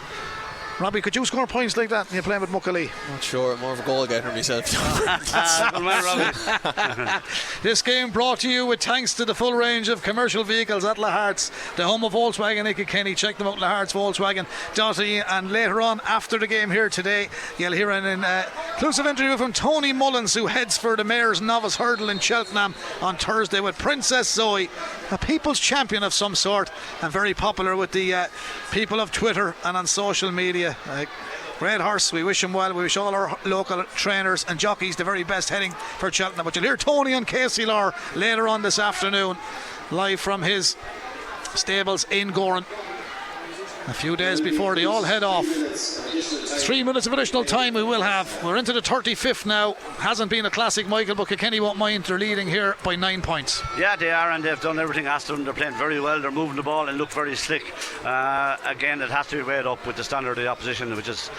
Robbie, could you score points like that when you're playing with Muckalee? Not sure, I'm more of a goal getter myself. Good man, Robbie. This game brought to you with thanks to the full range of commercial vehicles at Lahart's, the home of Volkswagen in Kilkenny. Check them out, Lahart's Volkswagen. Dotty, and later on after the game here today, you'll hear an inclusive interview from Tony Mullins, who heads for the Mayor's Novice Hurdle in Cheltenham on Thursday with Princess Zoe, a people's champion of some sort and very popular with the people of Twitter and on social media. Great horse, we wish him well. We wish all our local trainers and jockeys the very best heading for Cheltenham. But you'll hear Tony on Casey Lawr later on this afternoon, live from his stables in Goran, a few days before they all head off. 3 minutes of additional time we will have. We're into the 35th now. Hasn't been a classic, Michael, but Kilkenny won't mind. They're leading here by 9 points. Yeah, they are, and they've done everything asked of them. They're playing very well. They're moving the ball and look very slick. Again, it has to be weighed up with the standard of the opposition, which is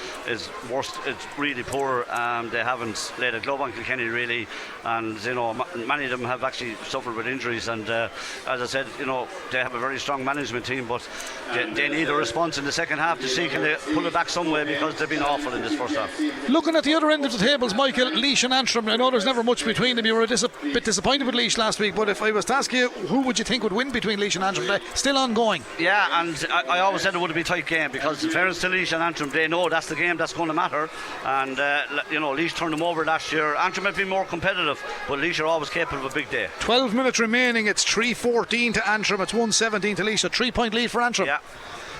worst. It's really poor. They haven't laid a glove on Kilkenny really, and many of them have actually suffered with injuries. And as I said, they have a very strong management team, but they need a response in the second half to see can they pull it back some way, because they've been awful in this first half. Looking at the other end of the tables, Michael, Laois and Antrim, I know there's never much between them. You were a bit disappointed with Laois last week, but if I was to ask you, who would you think would win between Laois and Antrim today? Still ongoing. Yeah, and I always said it would be a tight game, because in fairness to Laois and Antrim, they know that's the game that's going to matter. And Laois turned them over last year. Antrim have been more competitive, but Laois are always capable of a big day. 12 minutes remaining. It's 3-14 to Antrim. It's 1-17 to Laois. A 3-point lead for Antrim. Yeah.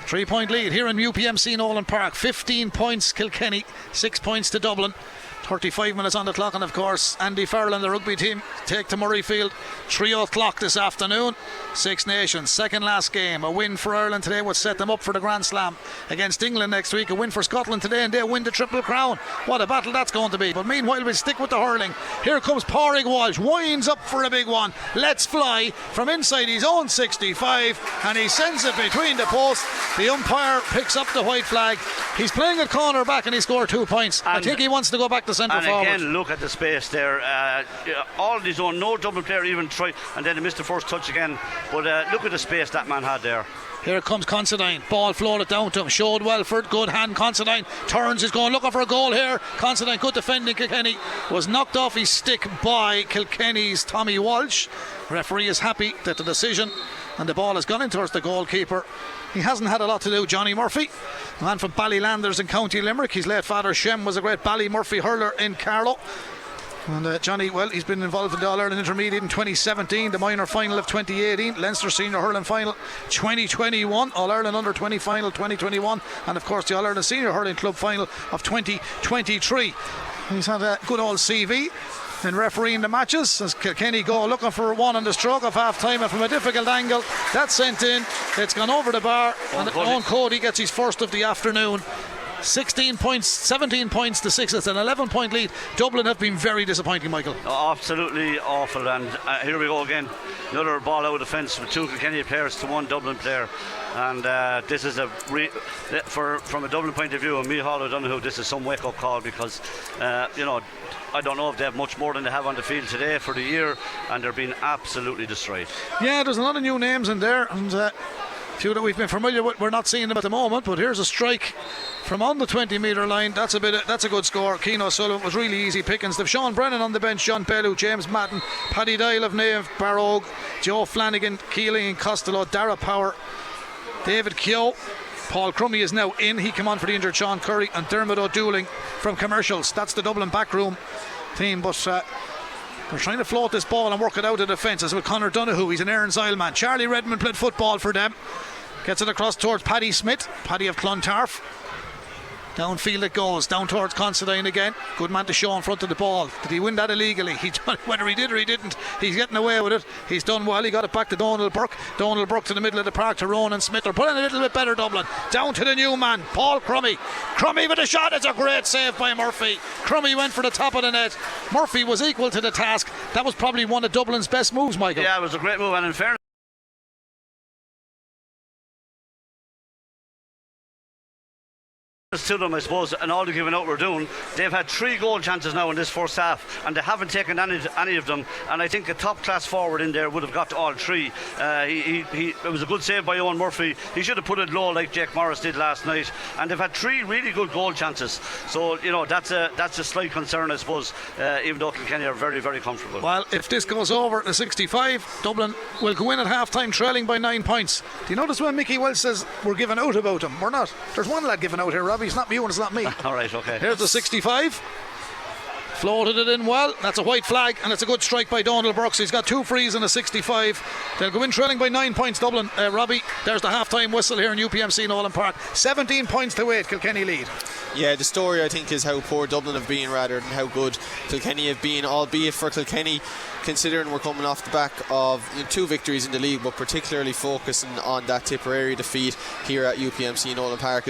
3-point lead here in UPMC Nolan Park. 15 points Kilkenny, 6 points to Dublin. 35 minutes on the clock, and of course Andy Farrell and the rugby team take to Murrayfield 3:00 this afternoon. Six Nations, second last game. A win for Ireland today would set them up for the Grand Slam against England next week. A win for Scotland today and they win the Triple Crown. What a battle that's going to be. But meanwhile we'll stick with the hurling. Here comes Pádraig Walsh, winds up for a big one. Let's fly from inside his own 65, and he sends it between the posts. The umpire picks up the white flag. He's playing at corner back and he scored 2 points. I think he wants to go back to centre forward. And again, look at the space there. All of his own, no Dublin player even tried, and then he missed the first touch again. But look at the space that man had there. Here comes Considine. Ball floated down to him. Showed Welford. Good hand. Considine turns. He's going looking for a goal here. Considine, good defending. Kilkenny was knocked off his stick by Kilkenny's Tommy Walsh. Referee is happy that the decision, and the ball has gone in towards the goalkeeper. He hasn't had a lot to do. Johnny Murphy, a man from Ballylanders in County Limerick. His late father Shem was a great Ballymurphy hurler in Carlow. And Johnny, well, he's been involved in the All-Ireland Intermediate in 2017, the minor final of 2018, Leinster Senior Hurling Final 2021, All-Ireland Under 20 Final 2021, and of course the All-Ireland Senior Hurling Club Final of 2023. He's had a good old CV in refereeing the matches as Kilkenny go looking for one on the stroke of half time, and from a difficult angle that's sent in. It's gone over the bar, and Owen Cody gets his first of the afternoon. 16 points, 17 points to 6. It's an 11-point lead. Dublin have been very disappointing, Michael. Absolutely awful. And here we go again. Another ball out of the fence with 2 Kilkenny players to 1 Dublin player. And this is from a Dublin point of view, and Micheál O'Donoghue, this is some wake-up call, because I don't know if they have much more than they have on the field today for the year, and they're being absolutely destroyed. Yeah, there's a lot of new names in there, and a few that we've been familiar with. We're not seeing them at the moment, but here's a strike from on the 20-metre line. That's a good score. Keane O'Sullivan was really easy pickings. They've Sean Brennan on the bench, John Bellew, James Madden, Paddy Dial of Naomh, Barrogue, Joe Flanagan, Keeling and Costello, Dara Power, David Keogh. Paul Crummy is now in. He came on for the injured Sean Curry, and Dermot O'Dooling from Commercials. That's the Dublin backroom team, but they're trying to float this ball and work it out of defence. As with Conor Donoghue, he's an Aaron's Isle man. Charlie Redmond played football for them. Gets it across towards Paddy Smith. Paddy of Clontarf. Downfield it goes, down towards Considine again. Good man to show in front of the ball. Did he win that illegally? Whether he did or he didn't, he's getting away with it. He's done well. He got it back to Donald Burke. Donald Burke to the middle of the park to Ronan Smith. They're putting a little bit better, Dublin. Down to the new man, Paul Crummy. Crummy with a shot. It's a great save by Murphy. Crummy went for the top of the net. Murphy was equal to the task. That was probably one of Dublin's best moves, Michael. Yeah, it was a great move, and in fairness to them, I suppose, and all the giving out we're doing, they've had 3 goal chances now in this first half, and they haven't taken any of them. And I think a top class forward in there would have got to all 3. It was a good save by Owen Murphy. He should have put it low like Jake Morris did last night. And they've had 3 really good goal chances. So that's a slight concern, I suppose, even though Kilkenny are very, very comfortable. Well, if this goes over to 65, Dublin will go in at half time trailing by 9 points. Do you notice when Mickey Wells says we're giving out about him? We're not. There's one lad giving out here, Robbie. It's not you and it's not me. All right, okay. Here's the 65. Floated it in well. That's a white flag, and it's a good strike by Donald Burke. So he's got 2 frees and a 65. They'll go in trailing by 9 points, Dublin. Robbie, there's the half-time whistle here in UPMC Nolan Park. 17 points to 8, Kilkenny lead. Yeah, the story I think is how poor Dublin have been rather than how good Kilkenny have been, albeit for Kilkenny, considering we're coming off the back of 2 victories in the league, but particularly focusing on that Tipperary defeat here at UPMC Nolan Park.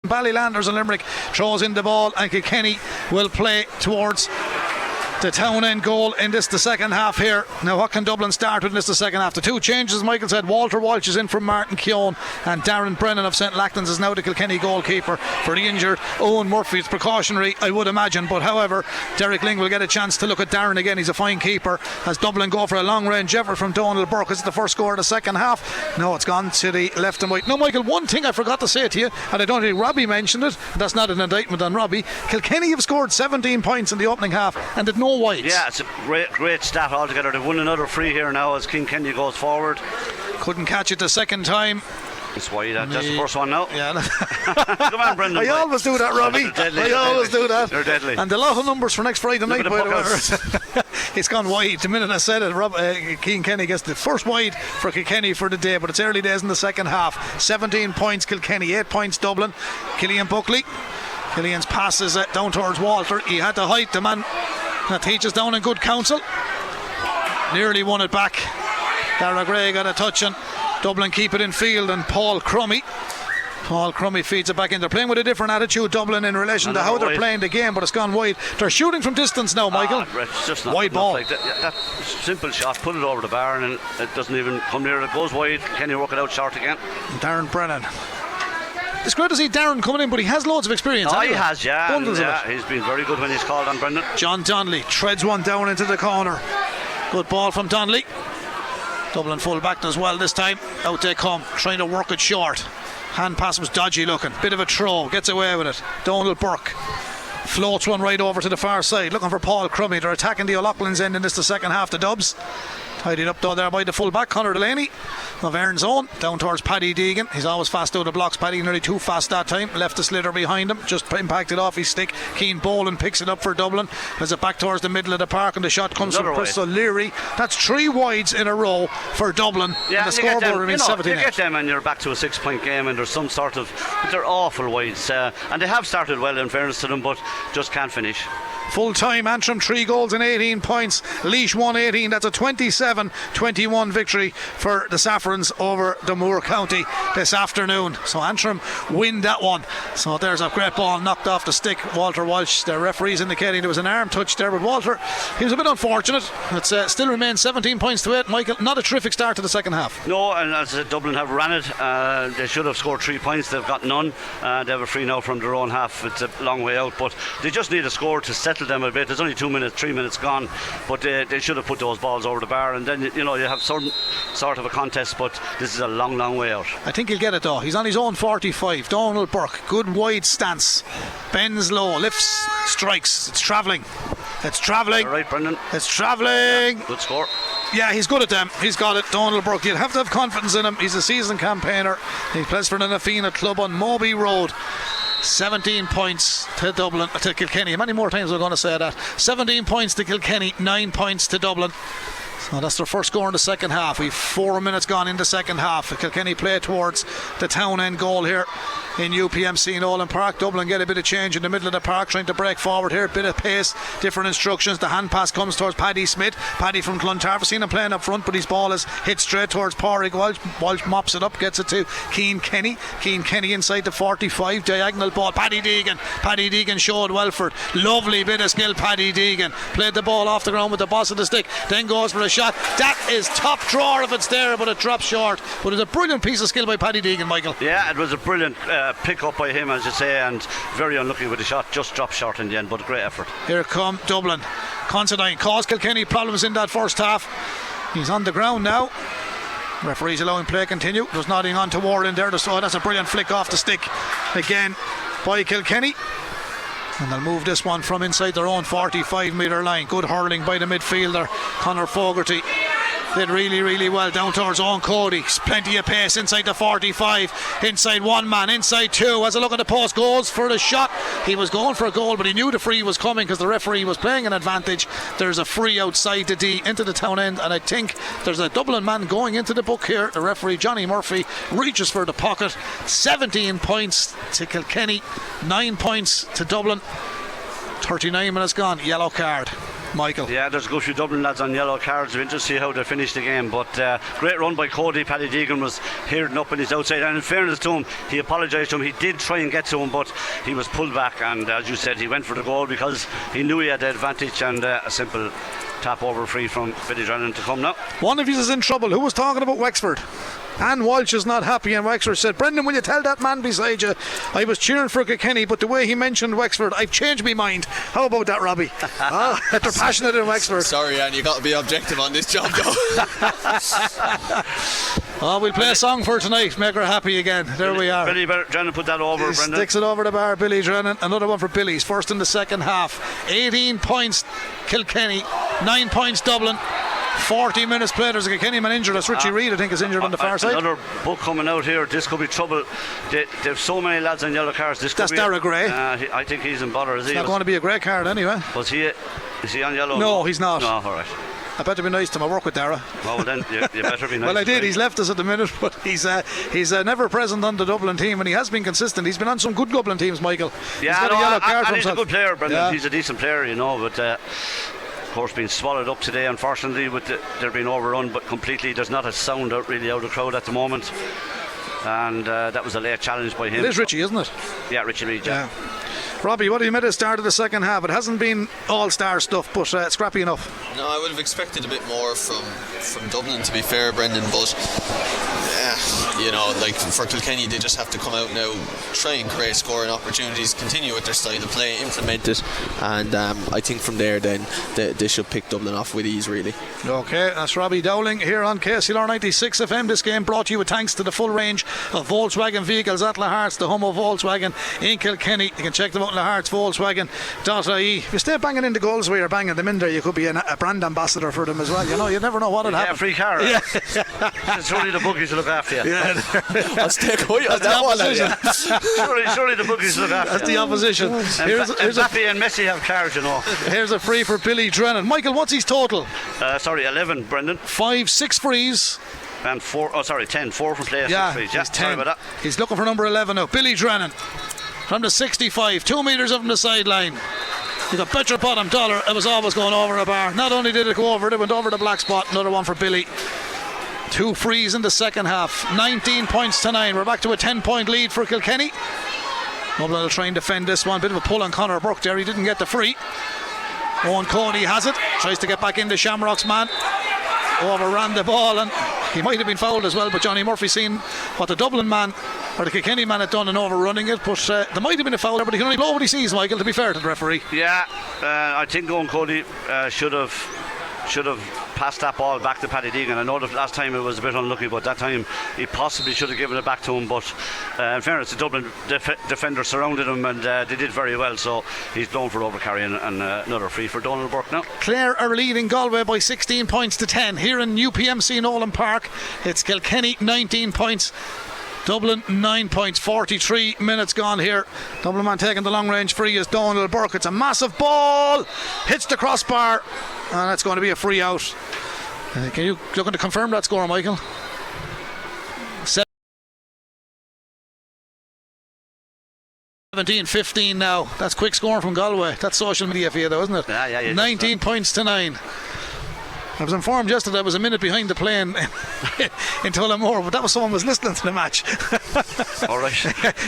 Ballylanders and Limerick throws in the ball, and Kilkenny will play towards the town end goal in this the second half here. Now what can Dublin start with in this the second half? The 2 changes, Michael said. Walter Walsh is in from Martin Keown, and Darren Brennan of St. Lachlan's is now the Kilkenny goalkeeper for the injured Owen Murphy. It's precautionary, I would imagine, but however, Derek Ling will get a chance to look at Darren again. He's a fine keeper as Dublin go for a long range effort from Donald Burke. Is it the first score of the second half? No, it's gone to the left and right. No, Michael, one thing I forgot to say to you, and I don't think Robbie mentioned it, that's not an indictment on Robbie. Kilkenny have scored 17 points in the opening half and did no wides. Yeah, it's a great stat altogether. They've won another free here now as Kilkenny goes forward. Couldn't catch it the second time. It's wide. That's the first one now. Yeah. Come on, Brendan. I always do that, Robbie. I always do that. They're deadly. And the lot of numbers for next Friday night, by the way. It's gone wide. The minute I said it, Keane Kenny gets the first wide for Kilkenny for the day, but it's early days in the second half. 17 points Kilkenny, 8 points Dublin. Killian Buckley. Killian's passes it down towards Walter. He had to height the man that teaches down in good counsel. Nearly won it back. Dara Gray got a touch, and Dublin keep it in field, and Paul Crummy feeds it back in. They're playing with a different attitude, Dublin, in relation to how they're playing the game, but it's gone wide. They're shooting from distance now, Michael. It's just not wide ball. like that simple shot, put it over the bar, and it doesn't even come near. It goes wide. Can you work it out short again? Darren Brennan. It's great to see Darren coming in, but he has loads of experience. Oh, he has, yeah. Bundles of it. He's been very good when he's called on, Brendan. John Donnelly treads one down into the corner. Good ball from Donnelly. Dublin full back as well this time. Out they come, trying to work it short. Hand pass was dodgy looking. Bit of a throw, gets away with it. Donald Burke floats one right over to the far side, looking for Paul Crummy. They're attacking the O'Loughlin's end in this the second half. The Dubs tidied up though there by the full back, Conor Delaney of Erin's own, down towards Paddy Deegan. He's always fast out of blocks. Paddy nearly too fast that time, left the sliotar behind him, just impacted off his stick. Keane Boland picks it up for Dublin, has it back towards the middle of the park, and the shot comes from Chris O'Leary. That's 3 wides in a row for Dublin. Yeah, and the scoreboard remains 17. You get them and you're back to a 6-point game, and there's some sort of, but they're awful wides, and they have started well in fairness to them, but just can't finish. Full time, Antrim 3 goals and 18 points. Laois 1-18. That's a 27-21 victory for the Saffrons over the Moore County this afternoon. So Antrim win that one. So there's a great ball knocked off the stick. Walter Walsh, the referee's indicating there was an arm touch there, but Walter, he was a bit unfortunate. It still remains 17 points to 8. Michael, not a terrific start to the second half. No, and as I said, Dublin have ran it. They should have scored 3 points. They've got none. They have a free now from their own half. It's a long way out, but they just need a score to settle them a bit. There's only 3 minutes gone, but they should have put those balls over the bar, and then you have some sort of a contest, but this is a long way out. I think he'll get it though. He's on his own 45. Donald Burke, good wide stance, bends low, lifts, strikes. It's travelling. All right, Brendan. It's travelling. Yeah, good score. Yeah, he's good at them. He's got it. Donald Burke, you'd have to have confidence in him. He's a seasoned campaigner. He plays for the Nafina club on Moby Road. 17 points to Dublin, to Kilkenny. How many more times am I going to say that? 17 points to Kilkenny, 9 points to Dublin. So that's their first score in the second half. We've 4 minutes gone in the second half. Kilkenny play towards the town end goal here in UPMC Nolan Park. Dublin get a bit of change in the middle of the park, trying to break forward here. Bit of pace, different instructions. The hand pass comes towards Paddy Smith. Paddy from Clontarf. Seen him playing up front, but his ball is hit straight towards Pádraig Walsh. Walsh mops it up, gets it to Cian Kenny. Cian Kenny inside the 45, diagonal ball. Paddy Deegan showed well for it. Lovely bit of skill, Paddy Deegan. Played the ball off the ground with the boss of the stick, then goes for a shot. That is top drawer if it's there, but it drops short. But it's a brilliant piece of skill by Paddy Deegan, Michael. Yeah, it was a brilliant pick up by him, as you say, and very unlucky with the shot. Just dropped short in the end, but a great effort. Here come Dublin. Considine caused Kilkenny problems in that first half. He's on the ground now. Referees allowing play continue. There's nodding on to Warren there. So that's a brilliant flick off the stick again by Kilkenny. And they'll move this one from inside their own 45 metre line. Good hurling by the midfielder Conor Fogarty. Did really well down towards Owen Cody. Plenty of pace inside the 45. Inside one man, inside two. As a look at the post, goes for the shot. He was going for a goal, but he knew the free was coming because the referee was playing an advantage. There's a free outside the D into the town end, and I think there's a Dublin man going into the book here. The referee, Johnny Murphy, reaches for the pocket. 17 points to Kilkenny, 9 points to Dublin. 39 minutes gone. Yellow card. Michael. Yeah, there's a good few Dublin lads on yellow cards. We'll just see how they finish the game, but great run by Cody. Paddy Deegan was hearing up in his outside, and in fairness to him, he apologised to him. He did try and get to him, but he was pulled back, and as you said, he went for the goal because he knew he had the advantage, and a simple tap over free from Billy Drennan to come now. One of you is in trouble. Who was talking about Wexford? Anne Walsh is not happy, and Wexford said, Brendan, will you tell that man beside you I was cheering for Kilkenny, but the way he mentioned Wexford, I've changed my mind. How about that, Robbie? They're passionate in Wexford. Sorry, Anne, you got to be objective on this job though. We'll play a song for tonight, make her happy again. There we are. Billy Drennan put that over, he Brendan. Sticks it over the bar, Billy Drennan. Another one for Billy's, first in the second half. 18 points Kilkenny, 9 points Dublin. 40 minutes played. There's a Kilkenny man injured. That's Richie Reid, I think, is injured on the far side. Another book coming out here. This could be trouble. They've so many lads on yellow cards. That's Dara Gray. I think he's in bother. It's not going to be a grey card anyway. Is he on yellow? No, he's not. No, alright. I better be nice to him. I work with Dara. Well then, you better be nice. Well, I did. He's left us at the minute, but he's never present on the Dublin team, and he has been consistent. He's been on some good Dublin teams, Michael. Yeah, he's got a yellow card for he's himself. a good player, Brendan. Yeah. He's a decent player, but of course being swallowed up today, unfortunately, with they're being overrun, but completely. There's not a sound out of the crowd at the moment, and that was a late challenge by him. It is Richie, isn't it? Yeah, Richie Reid. Yeah. Robbie, what do you made at the start of the second half? It hasn't been all-star stuff, but scrappy enough. No, I would have expected a bit more from Dublin, to be fair, Brendan, but like for Kilkenny, they just have to come out now, try and create scoring opportunities, continue with their style of play, implement it, and I think from there then they should pick Dublin off with ease, really. Okay, that's Robbie Dowling here on KCLR 96 FM. This game brought to you with thanks to the full range of Volkswagen vehicles at Lahart's, the home of Volkswagen in Kilkenny. You can check them out at Lahart's Volkswagen.ie. If you stay banging in the goals where you're banging them in there, you could be a brand ambassador for them as well. You never know what'll happen. Yeah, free car. Right? Yeah. It's only the bookies to look after you. Yeah. I'll stay quiet on that one. Surely the bookies look after you. That's the opposition. Here's Mbappe and Messi have cards, Here's a free for Billy Drennan. Michael, what's his total? 11, Brendan. 5-6 frees. And 10. 4 from play. Yeah, 6 frees. Yeah, 10. Sorry about that. He's looking for number 11 now. Billy Drennan from the 65, 2 metres up from the sideline. You got bet your bottom dollar it was always going over a bar. Not only did it go over, it went over the black spot. Another one for Billy. 2 frees in the second half. 19 points to 9. We're back to a 10-point lead for Kilkenny. Dublin will try and defend this one. Bit of a pull on Conor Burke there. He didn't get the free. Owen Cody has it. Tries to get back into Shamrock's man. Overran the ball, and he might have been fouled as well, but Johnny Murphy seen what the Dublin man or the Kilkenny man had done in overrunning it, but there might have been a foul there, but he can only blow what he sees, Michael, to be fair to the referee. Yeah, I think Owen Cody should have passed that ball back to Paddy Deegan. I know the last time it was a bit unlucky, but that time he possibly should have given it back to him, but in fairness, the Dublin defender surrounded him, and they did very well, so he's blown for overcarrying, and another free for Donald Burke now. Clare are leading Galway by 16 points to 10 here in UPMC Nolan Park. It's Kilkenny 19 points, Dublin 9 points. 43 minutes gone here. Dublin man taking the long range free is Donald Burke. It's a massive ball, hits the crossbar, and that's going to be a free out. Can you looking to confirm that score, Michael? 17-15 now. That's quick scoring from Galway. That's social media for you though, isn't it? Yeah, 19 points to 9. I was informed yesterday I was a minute behind the plane in Tullamore, but that was someone was listening to the match. Alright.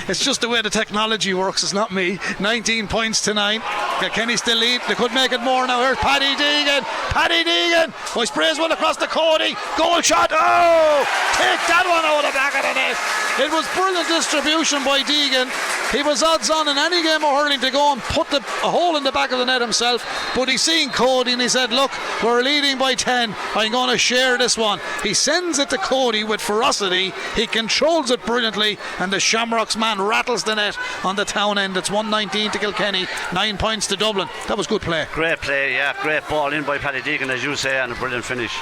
It's just the way the technology works, it's not me. 19 points to 9. Kilkenny still lead. They could make it more now. Here's Paddy Deegan. Paddy Deegan. Oh, he sprays one across the Cody. Goal shot. Oh! Take that one out of the back of the net. It was brilliant distribution by Deegan. He was odds on in any game of hurling to go and put a hole in the back of the net himself, but he's seen Cody and he said, look, we're leading by 10, I'm going to share this one. He sends it to Cody with ferocity. He controls it brilliantly, and the Shamrocks man rattles the net on the town end. It's 119 to Kilkenny, 9 points to Dublin. That was good play. Great play, yeah, great ball in by Paddy Deegan, as you say, and a brilliant finish.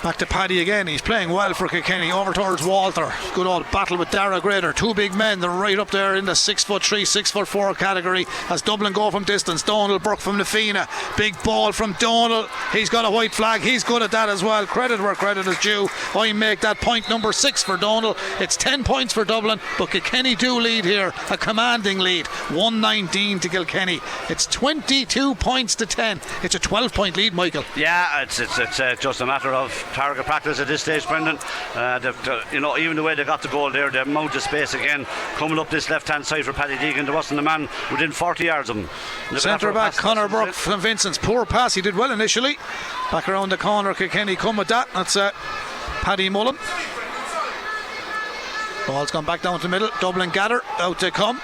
Back to Paddy again. He's playing well for Kilkenny. Over towards Walter. Good old battle with Dara Grader. Two big men. They're right up there in the 6'3", 6'4" category as Dublin go from distance. Donald Burke from Nafina. Big ball from Donald. He's got a white flag. He's good at that as well. Credit where credit is due. I make that point number 6 for Donald. It's 10 points for Dublin, but Kilkenny do lead here. A commanding lead. 119 to Kilkenny. It's 22 points to 10. It's a 12-point lead, Michael. Yeah, it's just a matter of target practice at this stage, Brendan. Even the way they got the goal there, the amount of space again coming up this left hand side for Paddy Deegan. There wasn't a man within 40 yards of him. Centre back Conor Burke from Vincent's. Poor pass. He did well initially. Back around the corner, Kilkenny come with that. That's Paddy Mullen. Ball's gone back down to the middle. Dublin gather. Out they come.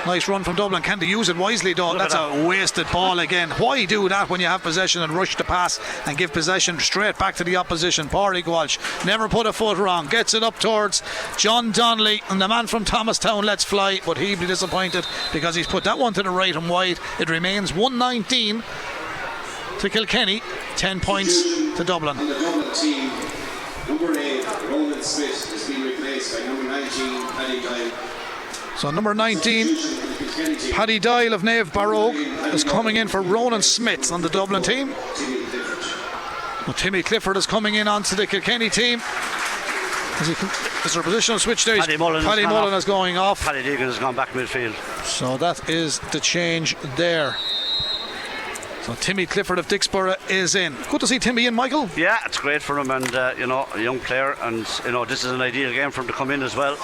Nice run from Dublin. Can they use it wisely though? That's a wasted ball again. Why do that when you have possession and rush the pass and give possession straight back to the opposition? Pádraig Walsh never put a foot wrong. Gets it up towards John Donnelly, and the man from Thomastown lets fly, but he'll be disappointed because he's put that one to the right and wide. It remains 119 to Kilkenny, 10 points to Dublin. On the Dublin team, number 8 Roland Smith has been replaced by number 19 Paddy Dial. So number 19, Paddy Dial of Nave Barrow is coming in for Ronan Smith on the Dublin team. Well, Timmy Clifford is coming in onto the Kilkenny team. Is there a positional switch there? Paddy Mullen is going off. Paddy Deegan has gone back midfield. So that is the change there. So Timmy Clifford of Dixborough is in. Good to see Timmy in, Michael. Yeah, it's great for him, and a young player, and this is an ideal game for him to come in as well.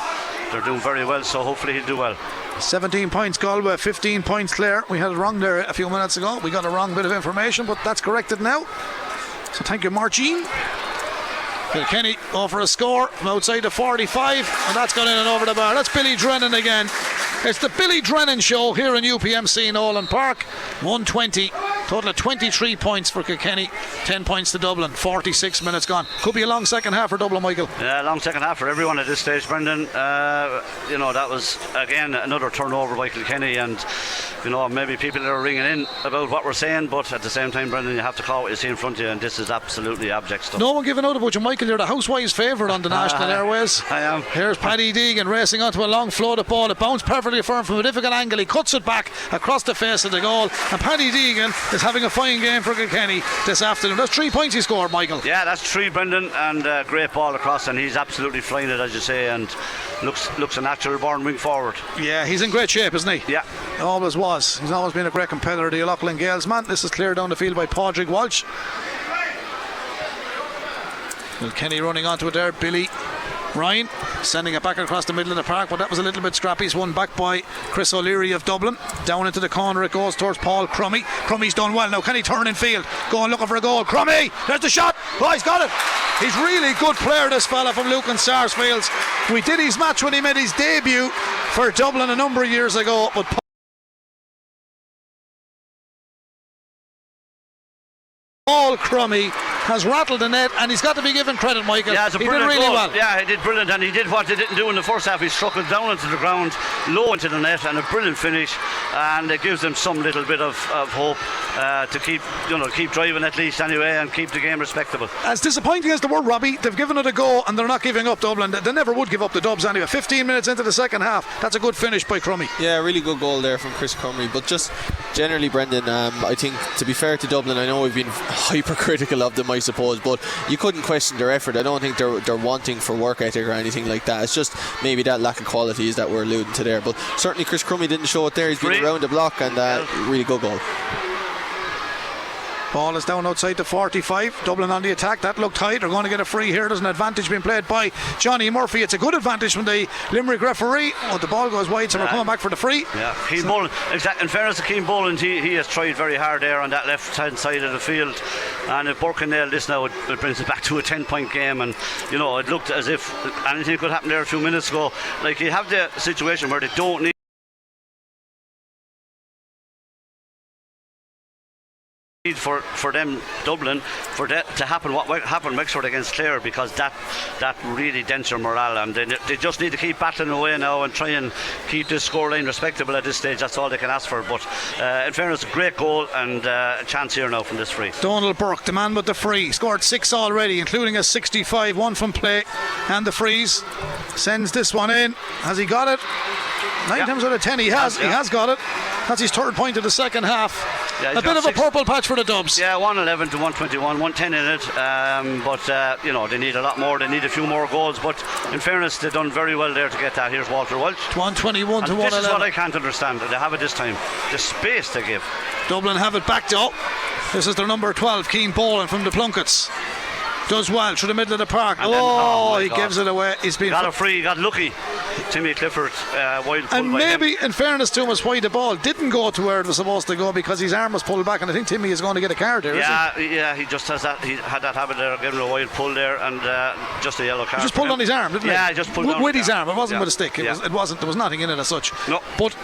They're doing very well, so hopefully he'll do well. 17 points Galway, 15 points Clare. We had it wrong there a few minutes ago. We got a wrong bit of information, but that's corrected now. So thank you, Marcin. Kilkenny over a score from outside the 45, and that's gone in and over the bar. That's Billy Drennan again. It's the Billy Drennan show here in UPMC Nolan Park. 120, total of 23 points for Kilkenny, 10 points to Dublin. 46 minutes gone. Could be a long second half for Dublin, Michael. Yeah, long second half for everyone at this stage, Brendan. That was again another turnover by Kilkenny, and maybe people are ringing in about what we're saying, but at the same time, Brendan, you have to call what you see in front of you, and this is absolutely abject stuff. No one giving out about you, Michael. You're the housewives' favourite on the national airways. I am. Here's Paddy Deegan racing onto a long floated ball. It bounced perfectly firm from a difficult angle. He cuts it back across the face of the goal, and Paddy Deegan is is having a fine game for Kilkenny this afternoon. That's 3 points he scored, Michael. Yeah, that's 3, Brendan, and great ball across, and he's absolutely flying it, as you say, and looks a natural born wing forward. Yeah, he's in great shape, isn't he? Yeah. Always was. He's always been a great competitor, the Loughlin Gales man. This is cleared down the field by Padraig Walsh. Kilkenny running onto it there. Billy Ryan sending it back across the middle of the park, but that was a little bit scrappy. It's won back by Chris O'Leary of Dublin. Down into the corner it goes towards Paul Crummy. Crummy's done well now. Can he turn in field? Going looking for a goal. Crummy! There's the shot! Oh, he's got it! He's really good player, this fella from Lucan Sarsfields. We did his match when he made his debut for Dublin a number of years ago, but Paul Crummy has rattled the net, and he's got to be given credit, Michael. Yeah, it's a he did brilliant really goal. well. Yeah, he did brilliant, and he did what he didn't do in the first half. He struck it down into the ground, low into the net, and a brilliant finish, and it gives them some little bit of hope to keep driving at least anyway, and keep the game respectable. As disappointing as they were, Robbie, they've given it a go, and they're not giving up. Dublin, they never would give up the Dubs anyway. 15 minutes into the second half, that's a good finish by Crummy. Yeah, really good goal there from Chris Crummy. But just generally, Brendan, I think, to be fair to Dublin, I know we've been hypercritical of them, I suppose, but you couldn't question their effort. I don't think they're wanting for work ethic or anything like that. It's just maybe that lack of qualities that we're alluding to there. But certainly Chris Crummy didn't show it there. He's been around the block, and really good goal. Ball is down outside the 45. Dublin on the attack. That looked tight. They're going to get a free here. There's an advantage being played by Johnny Murphy. It's a good advantage from the Limerick referee. Oh, the ball goes wide, so we're coming back for the free. Yeah, Keane Boland. In fairness to Keane Boland, he has tried very hard there on that left hand side of the field. And if Burke nailed this now, it brings it back to a 10-point game. And it looked as if anything could happen there a few minutes ago. Like, you have the situation where they don't need for them, Dublin, for that to happen what happened Wexford against Clare, because that really dents your morale, and they just need to keep battling away now and try and keep this scoreline respectable at this stage. That's all they can ask for. But in fairness, great goal, and a chance here now from this free. Donald Burke, the man with the free, scored 6 already, including a 65, 1 from play, and the frees. Sends this one in. Has he got it? 9 times out of 10 he has. He has got it. That's his third point of the second half. Yeah, a bit of a purple patch for the Dubs. Yeah, 111 to 121, 110 in it. But they need a lot more. They need a few more goals. But in fairness, they've done very well there to get that. Here's Walter Walsh. 121 to 111. This is what I can't understand. They have it this time. The space they give. Dublin have it back though. This is their number 12, Keane Boland from the Plunkets. Does well through the middle of the park. He gives it away. He's been got a free, got lucky. Timmy Clifford, wild pull. And maybe, in fairness to him, was why the ball didn't go to where it was supposed to go, because his arm was pulled back, and I think Timmy is going to get a card there. Yeah, he just has that. He had that habit there, giving a wild pull there, and just a yellow card. He just pulled on his arm, didn't he? Yeah, he just pulled with his arm. It wasn't with a stick. It wasn't. There was nothing in it as such. No. But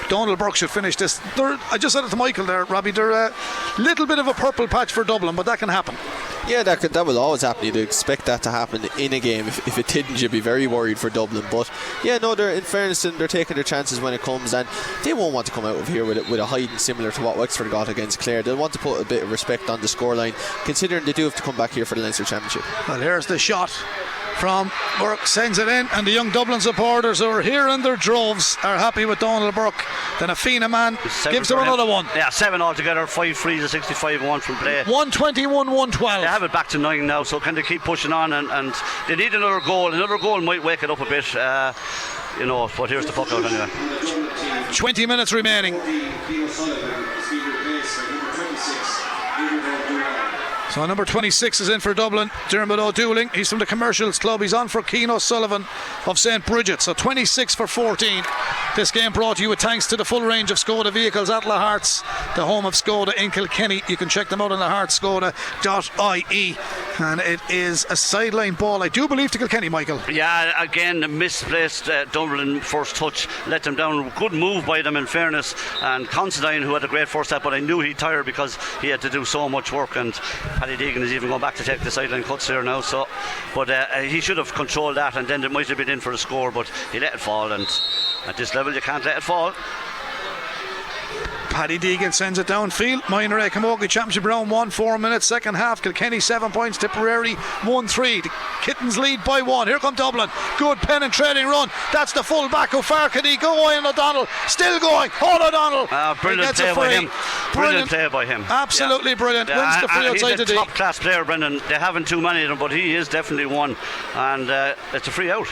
Donald Burke should finish this. I just said it to Michael there, Robbie. They're a little bit of a purple patch for Dublin, but that can happen. Yeah, that will always happen. You'd expect that to happen in a game. If it didn't, you'd be very worried for Dublin. But yeah, no, in fairness, they're taking their chances when it comes, and they won't want to come out of here with a hiding similar to what Wexford got against Clare. They'll want to put a bit of respect on the scoreline, considering they do have to come back here for the Leinster Championship. Well, here's the shot from Burke, sends it in, and the young Dublin supporters who are here in their droves are happy with Donald Burke. Then a Fina man gives them another one. Yeah, 7 altogether, 5 frees, a 65, 1 from play. 121, 112. They have it back to 9 now, so can they keep pushing on, and they need another goal. Another goal might wake it up a bit, but here's the puck out anyway. 20 minutes remaining. So number 26 is in for Dublin, Dermot O'Dooling. He's from the Commercials Club. He's on for Keane O'Sullivan of St. Bridget. So 26 for 14. This game brought to you with thanks to the full range of Skoda vehicles at La Hart's, the home of Skoda in Kilkenny. You can check them out on lahartskoda.ie. And it is a sideline ball, I do believe, to Kilkenny, Michael. Yeah, again, misplaced Dublin first touch, let them down. Good move by them, in fairness. And Considine, who had a great first step, but I knew he'd tire because he had to do so much work. And Paddy Deegan is even going back to take the sideline cuts here now. But he should have controlled that, and then it might have been in for the score, but he let it fall. And at this level, you can't let it fall. Paddy Deegan sends it downfield. Minor A Camogie Championship round 1, 4 minutes. Second half, Kilkenny 7 points, Tipperary 1-3. The Kittens lead by 1. Here come Dublin. Good penetrating run. That's the full back. How far can he go? Ian O'Donnell still going. Paul O'Donnell. Brilliant play by him. Brilliant play by him. Absolutely brilliant. Wins the free outside the D. He's a top class player, Brendan. They haven't too many of them, but he is definitely one. And it's a free out.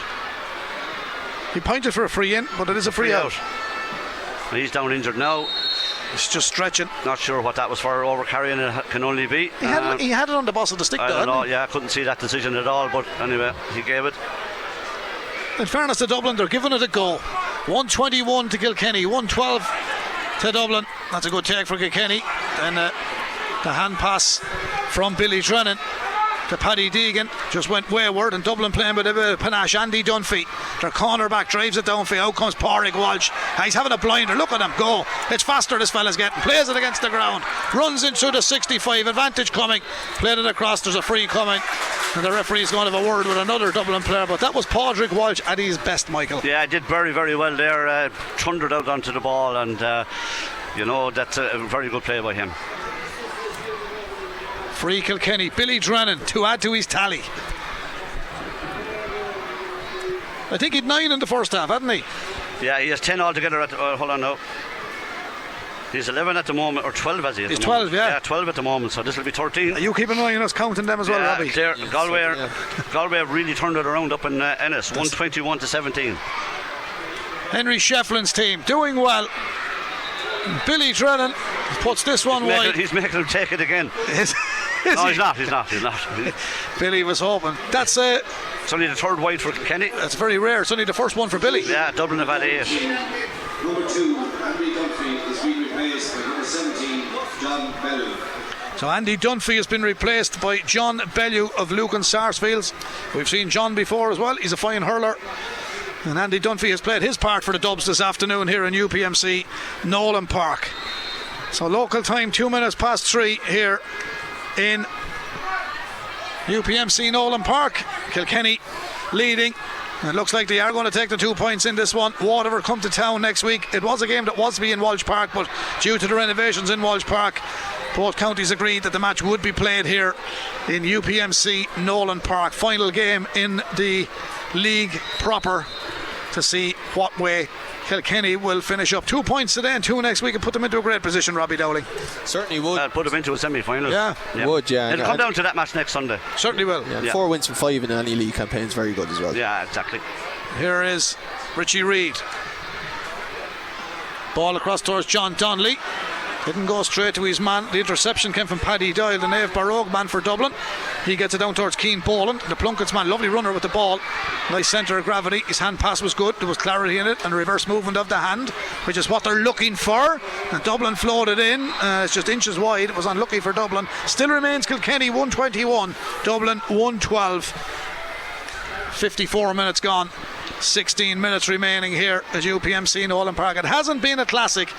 He pointed for a free in, but it is a free out. He's down injured now. He's just stretching. Not sure what that was for. Over carrying it can only be. He had it on the boss of the stick. I don't know. Yeah, I couldn't see that decision at all. But anyway, he gave it. In fairness to Dublin, they're giving it a go. 121 to Kilkenny, 112 to Dublin. That's a good take for Kilkenny. Then the hand pass from Billy Drennan to Paddy Deegan just went wayward, and Dublin playing with a bit of panache. Andy Dunphy, their cornerback, drives it downfield. Out comes Pádraig Walsh. He's having a blinder. Look at him go. It's faster, this fella's getting. Plays it against the ground. Runs into the 65. Advantage coming. Played it across. There's a free coming. And the referee's going to have a word with another Dublin player. But that was Pádraig Walsh at his best, Michael. Yeah, did very, very well there. Thundered out onto the ball, and that's a very good play by him. Free Kilkenny. Billy Drennan to add to his tally. I think he'd 9 in the first half, hadn't he? Yeah, he has 10 altogether. Hold on now. He's 11 at the moment, or 12 as he is. He's 12, yeah, 12 at the moment, so this will be 13. You keep an eye on us counting them as well, Robbie. Galway really turned it around up in Ennis, 121 to 17. Henry Shefflin's team doing well. Billy Drennan puts this one wide. He's making him take it again. No, he's not. Billy was hoping. It's only the third wide for Kenny. That's very rare. It's only the first one for Billy. Yeah, Dublin have had 8. Number 2, Andy Dunphy, is being replaced by number 17, John Bellew. So Andy Dunphy has been replaced by John Bellew of Lucan Sarsfields. We've seen John before as well. He's a fine hurler. And Andy Dunphy has played his part for the Dubs this afternoon here in UPMC Nolan Park. So local time 2 minutes past 3 here in UPMC Nolan Park. Kilkenny leading. It looks like they are going to take the 2 points in this one. Waterford come to town next week. It was a game that was to be in Walsh Park, but due to the renovations in Walsh Park, both counties agreed that the match would be played here in UPMC Nolan Park. Final game in the league proper to see what way Kilkenny will finish up. 2 points today and 2 next week and put them into a great position, Robbie Dowling. Certainly would. Put them into a semi-final. Yeah. Would, yeah. It'll come down to that match next Sunday. Certainly will. Yeah. 4 wins from 5 in any league campaign is very good as well. Yeah, exactly. Here is Richie Reid. Ball across towards John Donnelly. Didn't go straight to his man. The interception came from Paddy Doyle, the Naomh Barrogue man for Dublin. He gets it down towards Keane Boland, the Plunkett's man. Lovely runner with the ball. Nice centre of gravity. His hand pass was good. There was clarity in it and reverse movement of the hand, which is what they're looking for. And Dublin floated in. It's just inches wide. It was unlucky for Dublin. Still remains Kilkenny 121, Dublin 112. 54 minutes gone. 16 minutes remaining here at UPMC Nolan Park. It hasn't been a classic,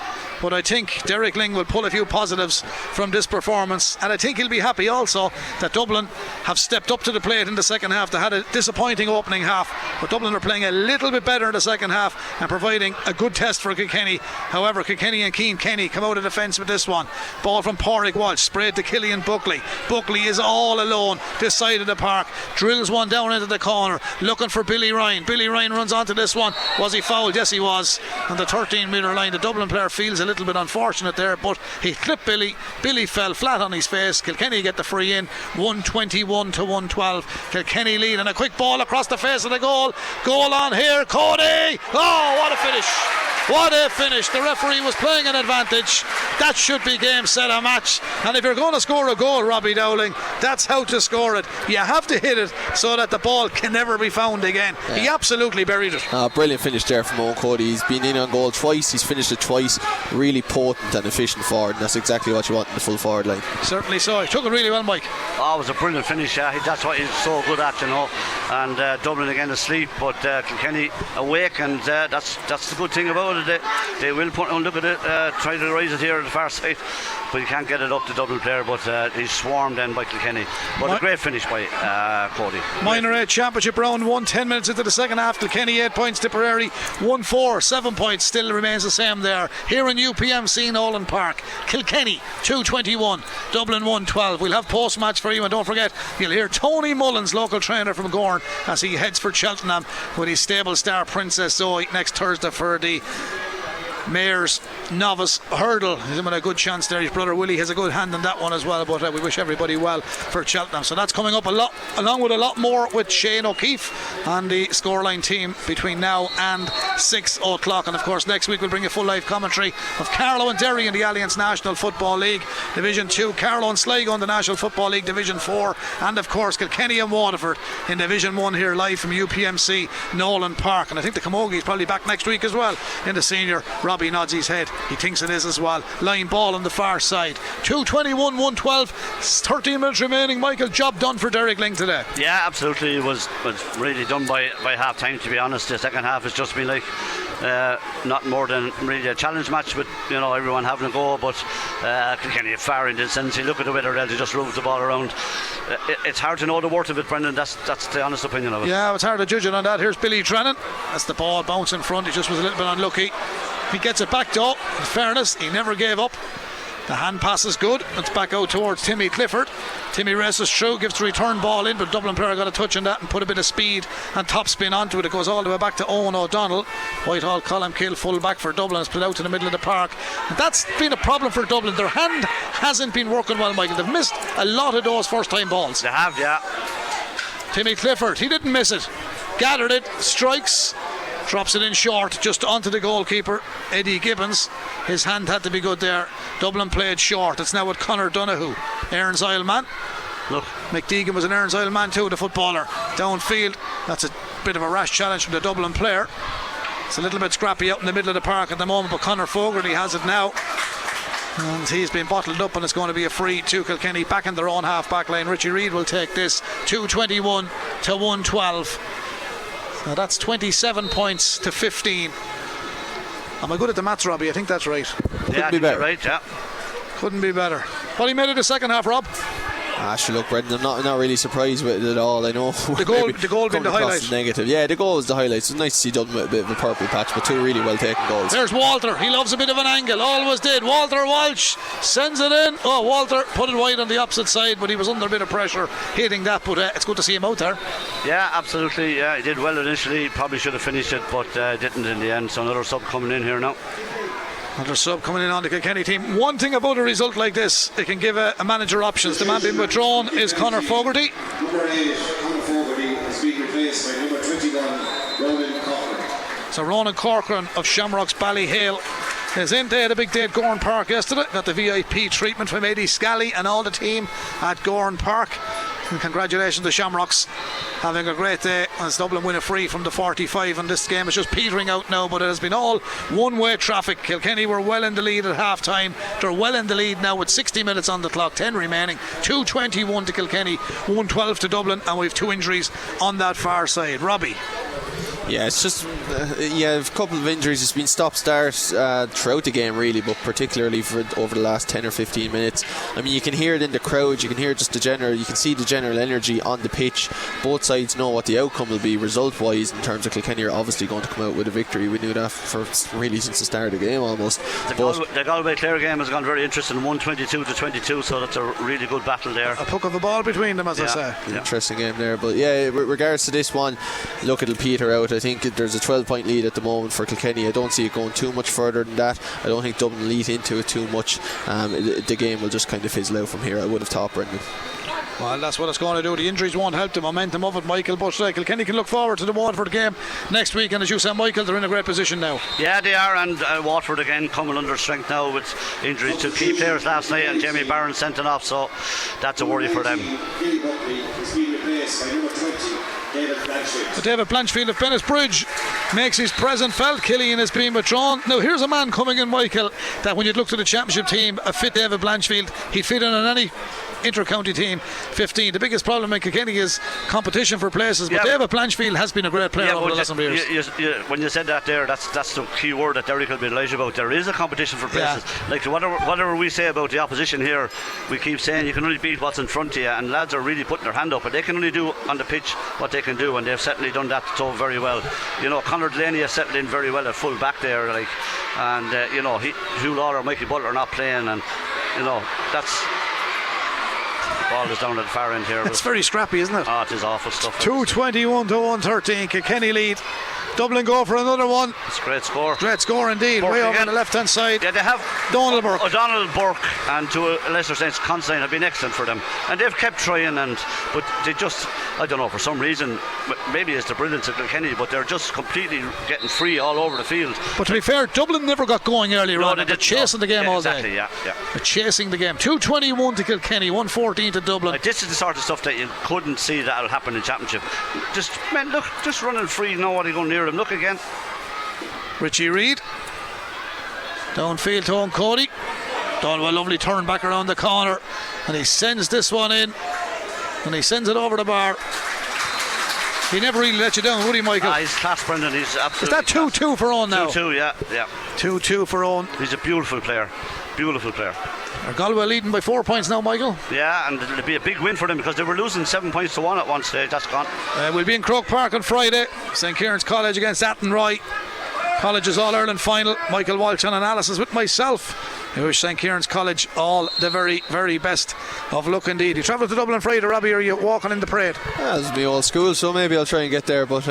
but I think Derek Ling will pull a few positives from this performance, and I think he'll be happy also that Dublin have stepped up to the plate in the second half. They had a disappointing opening half, but Dublin are playing a little bit better in the second half and providing a good test for Kilkenny. However, Kilkenny and Keane Kenny come out of defence with this one. Ball from Pádraig Walsh, sprayed to Killian Buckley. Buckley is all alone this side of the park, drills one down into the corner, looking for Billy Ryan. Billy Ryan runs onto this one. Was he fouled? Yes, he was. On the 13-metre line, the Dublin player feels a little bit unfortunate there, but he clipped Billy. Billy fell flat on his face. Kilkenny get the free in, 121 to 112. Kilkenny lead, and a quick ball across the face of the goal. Goal on here, Cody. Oh, what a finish! What a finish. The referee was playing an advantage. That should be game, set, a match. And if you're going to score a goal, Robbie Dowling, that's how to score it. You have to hit it so that the ball can never be found again. Yeah. He absolutely buried it. Brilliant finish there from Owen Cody. He's been in on goal twice. He's finished it twice. Really potent and efficient forward, and that's exactly what you want in the full forward line. Certainly so. He took it really well, Mike. Oh, it was a brilliant finish. Yeah, that's what he's so good at, you know. And Dublin again asleep, but Kilkenny awake, and that's the good thing about that they will put on. Look at it, try to rise it here at the far side, but you can't get it up the Dublin player. But he's swarmed then by Kilkenny. But a great finish by Cody. Minor 8 Championship round 1, 10 minutes into the second half. Kilkenny 8 points, Tipperary 1-4, 7 points. Still remains the same there. Here in UPMC Nolan Park, Kilkenny 2-21, Dublin 1-12. We'll have post match for you, and don't forget you'll hear Tony Mullins, local trainer from Gorn, as he heads for Cheltenham with his stable star Princess Zoe next Thursday for the Mayor's novice hurdle. He's in a good chance there. His brother Willie has a good hand in that one as well, but we wish everybody well for Cheltenham. So that's coming up a lot, along with a lot more with Shane O'Keefe and the Scoreline team between now and 6 o'clock. And of course next week we'll bring you full live commentary of Carlow and Derry in the Alliance National Football League Division 2, Carlow and Sligo in the National Football League Division 4, and of course Kilkenny and Waterford in Division 1 here live from UPMC Nolan Park. And I think the Camogie is probably back next week as well in the senior. Robbie nods his head. He thinks it is as well. Line ball on the far side. 2:21, 1:12. 13 minutes remaining. Michael, job done for Derek Ling today. Yeah, absolutely. It was really done by half time, to be honest. The second half has just been like not more than really a challenge match with, you know, everyone having a go, but Kilkenny far in the sense. You look at the way they just roved the ball around. It's hard to know the worth of it, Brendan. That's the honest opinion of it. Yeah, it's hard to judge it on that. Here's Billy Trennan. That's the ball bounce in front. He just was a little bit unlucky. He gets it back though. In fairness, he never gave up. The hand pass is good. It's back out towards Timmy Clifford. Timmy races through, gives the return ball in, but Dublin player got a touch on that and put a bit of speed and top spin onto it. It goes all the way back to Owen O'Donnell. Whitehall Columkill full back for Dublin. It's played out to the middle of the park. And that's been a problem for Dublin. Their hand hasn't been working well, Michael. They've missed a lot of those first time balls. They have, yeah. Timmy Clifford, he didn't miss it. Gathered it, strikes, drops it in short, just onto the goalkeeper, Eddie Gibbons. His hand had to be good there. Dublin played short. It's now with Conor Donoghue, Aaron's Isle man. Look, McDeegan was an Aaron's Isle man too, the footballer. Downfield, that's a bit of a rash challenge from the Dublin player. It's a little bit scrappy out in the middle of the park at the moment, but Conor Fogarty has it now. And he's been bottled up, and it's going to be a free to Kilkenny back in their own half back line. Richie Reid will take this. 2:21 to 1:12. Now that's 27 points to 15. Am I good at the maths, Robbie? I think that's right. Couldn't be better. Right, yeah. Couldn't be better. What do you made of the second half, Rob? Sure, look, Brendan, I'm not really surprised with it at all. I know the goal being the highlight. Negative. Yeah, the goal was the highlight. It's nice to see Dublin with a bit of a purple patch, but two really well taken goals. There's Walter. He loves a bit of an angle. Always did. Walter Walsh sends it in. Oh, Walter put it wide on the opposite side, but he was under a bit of pressure hitting that. But it's good to see him out there. Yeah, absolutely. Yeah, he did well initially. Probably should have finished it, but didn't in the end. So another sub coming in here now. Another sub coming in on the Kilkenny team. One thing about a result like this, it can give a manager options. The man being withdrawn is Conor Fogarty. Number 8, Conor Fogarty, is being replaced by number 21, Ronan Corcoran. So Ronan Corcoran of Shamrocks Ballyhale is in. They had a big day at Gorn Park yesterday. Got the VIP treatment from Eddie Scally and all the team at Gorn Park. And congratulations to Shamrocks, having a great day as Dublin win a free from the 45, and this game is just petering out now, but it has been all one-way traffic. Kilkenny were well in the lead at half time. They're well in the lead now with 60 minutes on the clock, 10 remaining. 2:21 to Kilkenny, 1:12 to Dublin, and we've two injuries on that far side. Robbie. Yeah, it's just a couple of injuries. It's been stop-start throughout the game really, but particularly for over the last 10 or 15 minutes. I mean, you can hear it in the crowd, you can hear just you can see the general energy on the pitch. Both sides know what the outcome will be result-wise. In terms of Kilkenny are obviously going to come out with a victory. We knew that for really since the start of the game almost. The Galway-Clare game has gone very interesting, 122 to 22, so that's a really good battle there. A puck of a ball between them, as I say. Yeah. Interesting game there, but yeah, with regards to this one, look, it'll peter out. I think there's a 12-point lead at the moment for Kilkenny. I don't see it going too much further than that. I don't think Dublin lead into it too much. The game will just kind of fizzle out from here, I would have thought, Brendan. Well, that's what it's going to do. The injuries won't help the momentum of it, Michael, but Kilkenny can look forward to the Waterford game next week, and as you said, Michael, they're in a great position now. Yeah, they are, and Waterford again coming under strength now with injuries to key players last night, and Jamie Barron sent it off, so that's a worry for them. Billy Buckley is being replaced by number 20, David Blanchfield. David Blanchfield of Bennis Bridge makes his presence felt. Killian is being withdrawn. Now here's a man coming in, Michael, that when you'd look to the championship team, a fit David Blanchfield, he'd fit in on any inter-county team 15. The biggest problem in Kilkenny is competition for places, but David Blanchfield has been a great player over the last number of years. When you said that there, that's the key word that Derek will be delighted about. There is a competition for places. Like whatever we say about the opposition here, we keep saying you can only beat what's in front of you, and lads are really putting their hand up, but they can only do on the pitch what they can do, and they've certainly done that so very well. You know, Conor Delaney has settled in very well at full back there, like, and you know, Hugh Lawler, Mikey Butler not playing, and you know, that's the ball is down at the far end here. It's very scrappy, isn't it? Oh, it is awful stuff. 2:21 to 1:13. Kilkenny lead. Dublin go for another one. It's a great score. Great score indeed. Burke way over again. on the left hand side. Yeah, they have Donald Burke. O'Donnell, Burke, and to a lesser sense Considine have been excellent for them, and they've kept trying, but they just, I don't know, for some reason, maybe it's the brilliance of Kilkenny, but they're just completely getting free all over the field. But to be fair, Dublin never got going earlier on. They're chasing the game all day. Exactly, yeah. They're chasing the game. 2:21 to Kilkenny, 1:14 to Dublin. Like, this is the sort of stuff that you couldn't see that'll happen in championship. Just, man, look, just running free, nobody going near him. Look again. Richie Reid downfield to Owen Cody. Done a lovely turn back around the corner, and he sends this one in, and he sends it over the bar. He never really let you down, would he, Michael? He's class, Brendan. He's absolutely. Is that 2-2 for Owen now? 2-2, yeah. 2-2 for Owen. He's a beautiful player. Are Galway leading by 4 points now, Michael? Yeah, and it'll be a big win for them because they were losing 7 points to 1 at one stage. That's gone. We'll be in Croke Park on Friday. St. Kieran's College against Athenry. College's All-Ireland final. Michael Walsh on analysis with myself. I wish St. Kieran's College all the very, very best of luck indeed. You travel to Dublin Friday, Robbie, or are you walking in the parade? This will be old school, so maybe I'll try and get there. But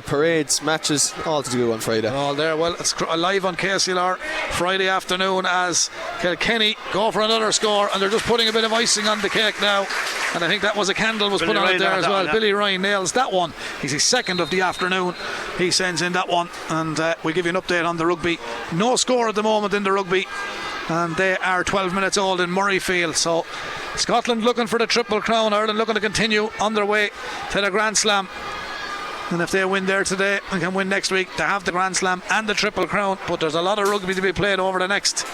parades, matches, all to do on Friday. All there. Well, it's live on KCLR Friday afternoon as Kilkenny go for another score, and they're just putting a bit of icing on the cake now. And I think that was a candle was Billy put on it Ryan there as well. Yeah. Billy Ryan nails that one. He's his second of the afternoon. He sends in that one, and we'll give you an update on the rugby. No score at the moment in the rugby, and they are 12 minutes old in Murrayfield. So Scotland looking for the Triple Crown, Ireland looking to continue on their way to the Grand Slam, and if they win there today and can win next week, to have the Grand Slam and the Triple Crown. But there's a lot of rugby to be played over the next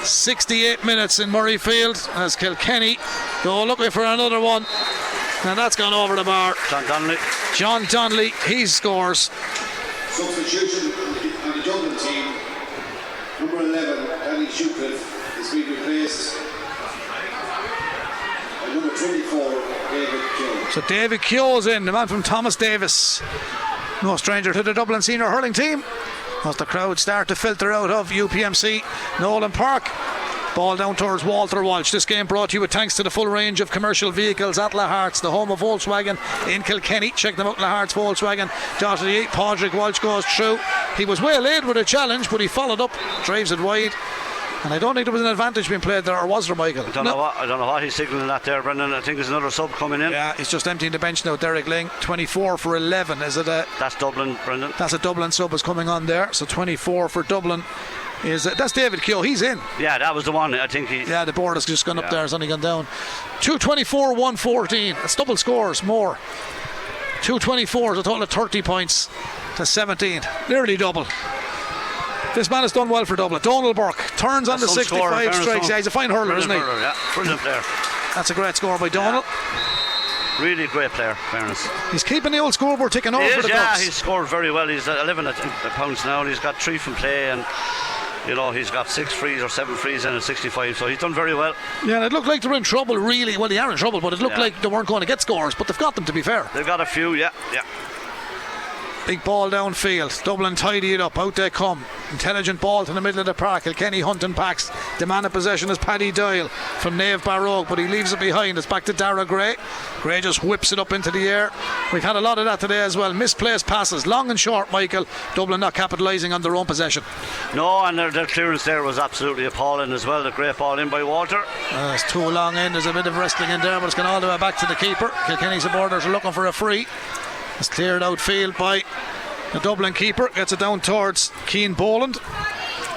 68 minutes in Murrayfield as Kilkenny go looking for another one, and that's gone over the bar. John Donnelly, he scores. Substitution on the Dublin team. Number 11, Danny Shucliffe, is being replaced by number 24, David Keogh. So David Keogh's in, the man from Thomas Davis. No stranger to the Dublin senior hurling team. As the crowd start to filter out of UPMC Nolan Park. Ball down towards Walter Walsh. This game brought to you with thanks to the full range of commercial vehicles at Lahart's, the home of Volkswagen in Kilkenny. Check them out, Lahart's Volkswagen. .ie. Padraig Walsh goes through. He was well laid with a challenge, but he followed up, drives it wide. And I don't think there was an advantage being played there, or was there, Michael? I don't know what he's signalling that there, Brendan. I think there's another sub coming in. Yeah, he's just emptying the bench now. Derek Ling, 24 for 11. Is it that's Dublin, Brendan. That's a Dublin sub is coming on there. So 24 for Dublin. That's David Keogh, he's in. Yeah, that was the one. I think the board has just gone up there, it's only gone down. 224, 114. It's double scores more. 224 is a total of 30 points to 17. Nearly double. This man has done well for Dublin. Donald Burke turns on the 65 strikes. Yeah, he's a fine hurler, isn't he? Yeah, brilliant player. That's a great score by Donald. Yeah. Really great player, fairness. He's keeping the old scoreboard ticking over for the Ducks. Yeah, he's scored very well. He's at 11 pounds now, and he's got 3 from play, and you know, he's got 6 frees or 7 frees in at 65, so he's done very well. Yeah, and it looked like they're in trouble, really. Well, they are in trouble, but it looked like they weren't going to get scores, but they've got them, to be fair. They've got a few, yeah. Big ball downfield. Dublin tidy it up. Out they come. Intelligent ball to the middle of the park. Kilkenny hunting packs. The man in possession is Paddy Doyle from Naomh Barrogue, but he leaves it behind. It's back to Dara Gray. Gray just whips it up into the air. We've had a lot of that today as well. Misplaced passes, long and short, Michael. Dublin not capitalising on their own possession. No, and their clearance there was absolutely appalling as well. The great ball in by Walter. It's too long in. There's a bit of wrestling in there, but it's gone all the way back to the keeper. Kilkenny supporters are looking for a free. It's cleared outfield by the Dublin keeper. Gets it down towards Cian Boland.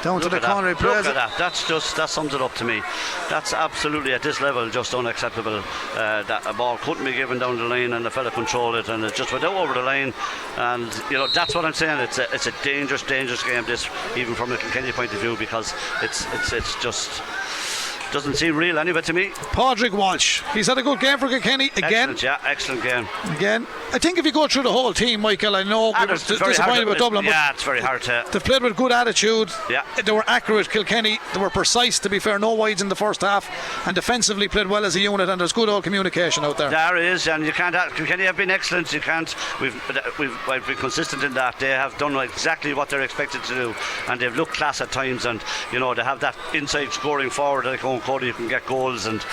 Down to the corner, he plays Look it. at that. That sums it up to me. That's absolutely at this level just unacceptable. That a ball couldn't be given down the line and the fella controlled it and it just went out over the line. And that's what I'm saying. It's a dangerous game. This, even from a Kilkenny point of view, because it's just doesn't seem real anyway to me. Padraig Walsh, he's had a good game for Kilkenny again. Excellent game. Again, I think if you go through the whole team, Michael, I know we were disappointed with Dublin, but it's very hard to. they've played with good attitude. Yeah. They were accurate, Kilkenny. They were precise, to be fair, no wides in the first half, and defensively played well as a unit, and there's good old communication out there. There is, and you can't. Kilkenny have been excellent. You can't. We've been consistent in that. They have done exactly what they're expected to do, and they've looked class at times. And they have that inside scoring forward like Owen Cody, you can get goals, and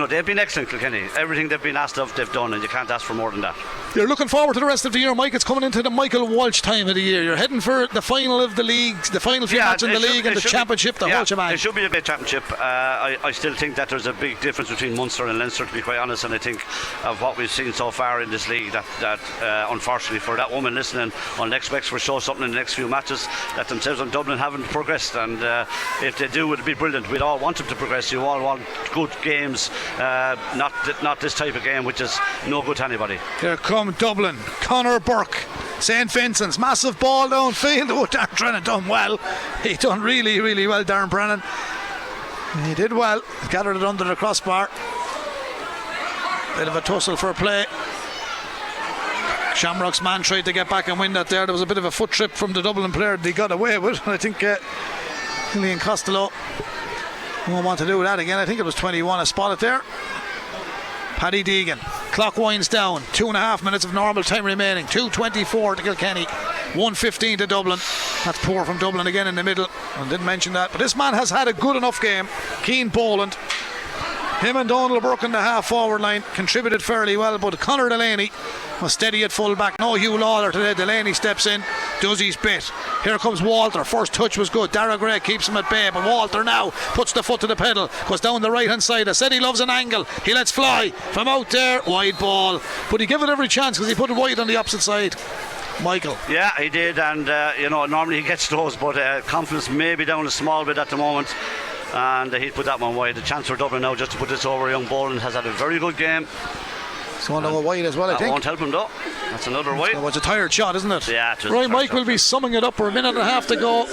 they've been excellent. Kilkenny, everything they've been asked of, they've done, and you can't ask for more than that. You're looking forward to the rest of the year, Mike. It's coming into the Michael Walsh time of the year. You're heading for the final of the league, the final few matches in the league, and the championship, the whole shebang. It should be a big championship. I still think that there's a big difference between Munster and Leinster, to be quite honest, and I think of what we've seen so far in this league that unfortunately for that woman listening on next week will show something in the next few matches that themselves and Dublin haven't progressed, and if they do, it'll be brilliant. We'd all want them to progress. You all want good games, not this type of game which is no good to anybody. Here come Dublin. Conor Burke, St. Vincent's, massive ball downfield. Oh, Darren Brennan done well. He done really, really well, Darren Brennan. He did well. Gathered it under the crossbar. Bit of a tussle for play. Shamrock's man tried to get back and win that there. There was a bit of a foot trip from the Dublin player that he got away with. I think Liam Costello won't want to do that again. I think it was 21. I spotted there. Paddy Deegan. Clock winds down. 2.5 minutes of normal time remaining. 2:24 to Kilkenny. 1:15 to Dublin. That's poor from Dublin again in the middle. I didn't mention that. But this man has had a good enough game. Keane Boland. Him and Donald Burke in the half forward line contributed fairly well, but Conor Delaney was steady at full back. No Hugh Lawler today. Delaney steps in, does his bit. Here comes Walter. First touch was good. Dara Gray keeps him at bay, but Walter now puts the foot to the pedal, goes down the right hand side. I said he loves an angle. He lets fly from out there. Wide ball, but he gave it every chance because he put it wide on the opposite side. Michael. Yeah, he did, and normally he gets those, but confidence may be down a small bit at the moment. And he put that one wide. The chance for Dublin now just to put this over. Young Boland has had a very good game. It's going to go wide as well, I think. That won't help him though. That's another wide. It was a tired shot, isn't it? Yeah, it was. Right, Mike will be summing it up for a minute and a half to go.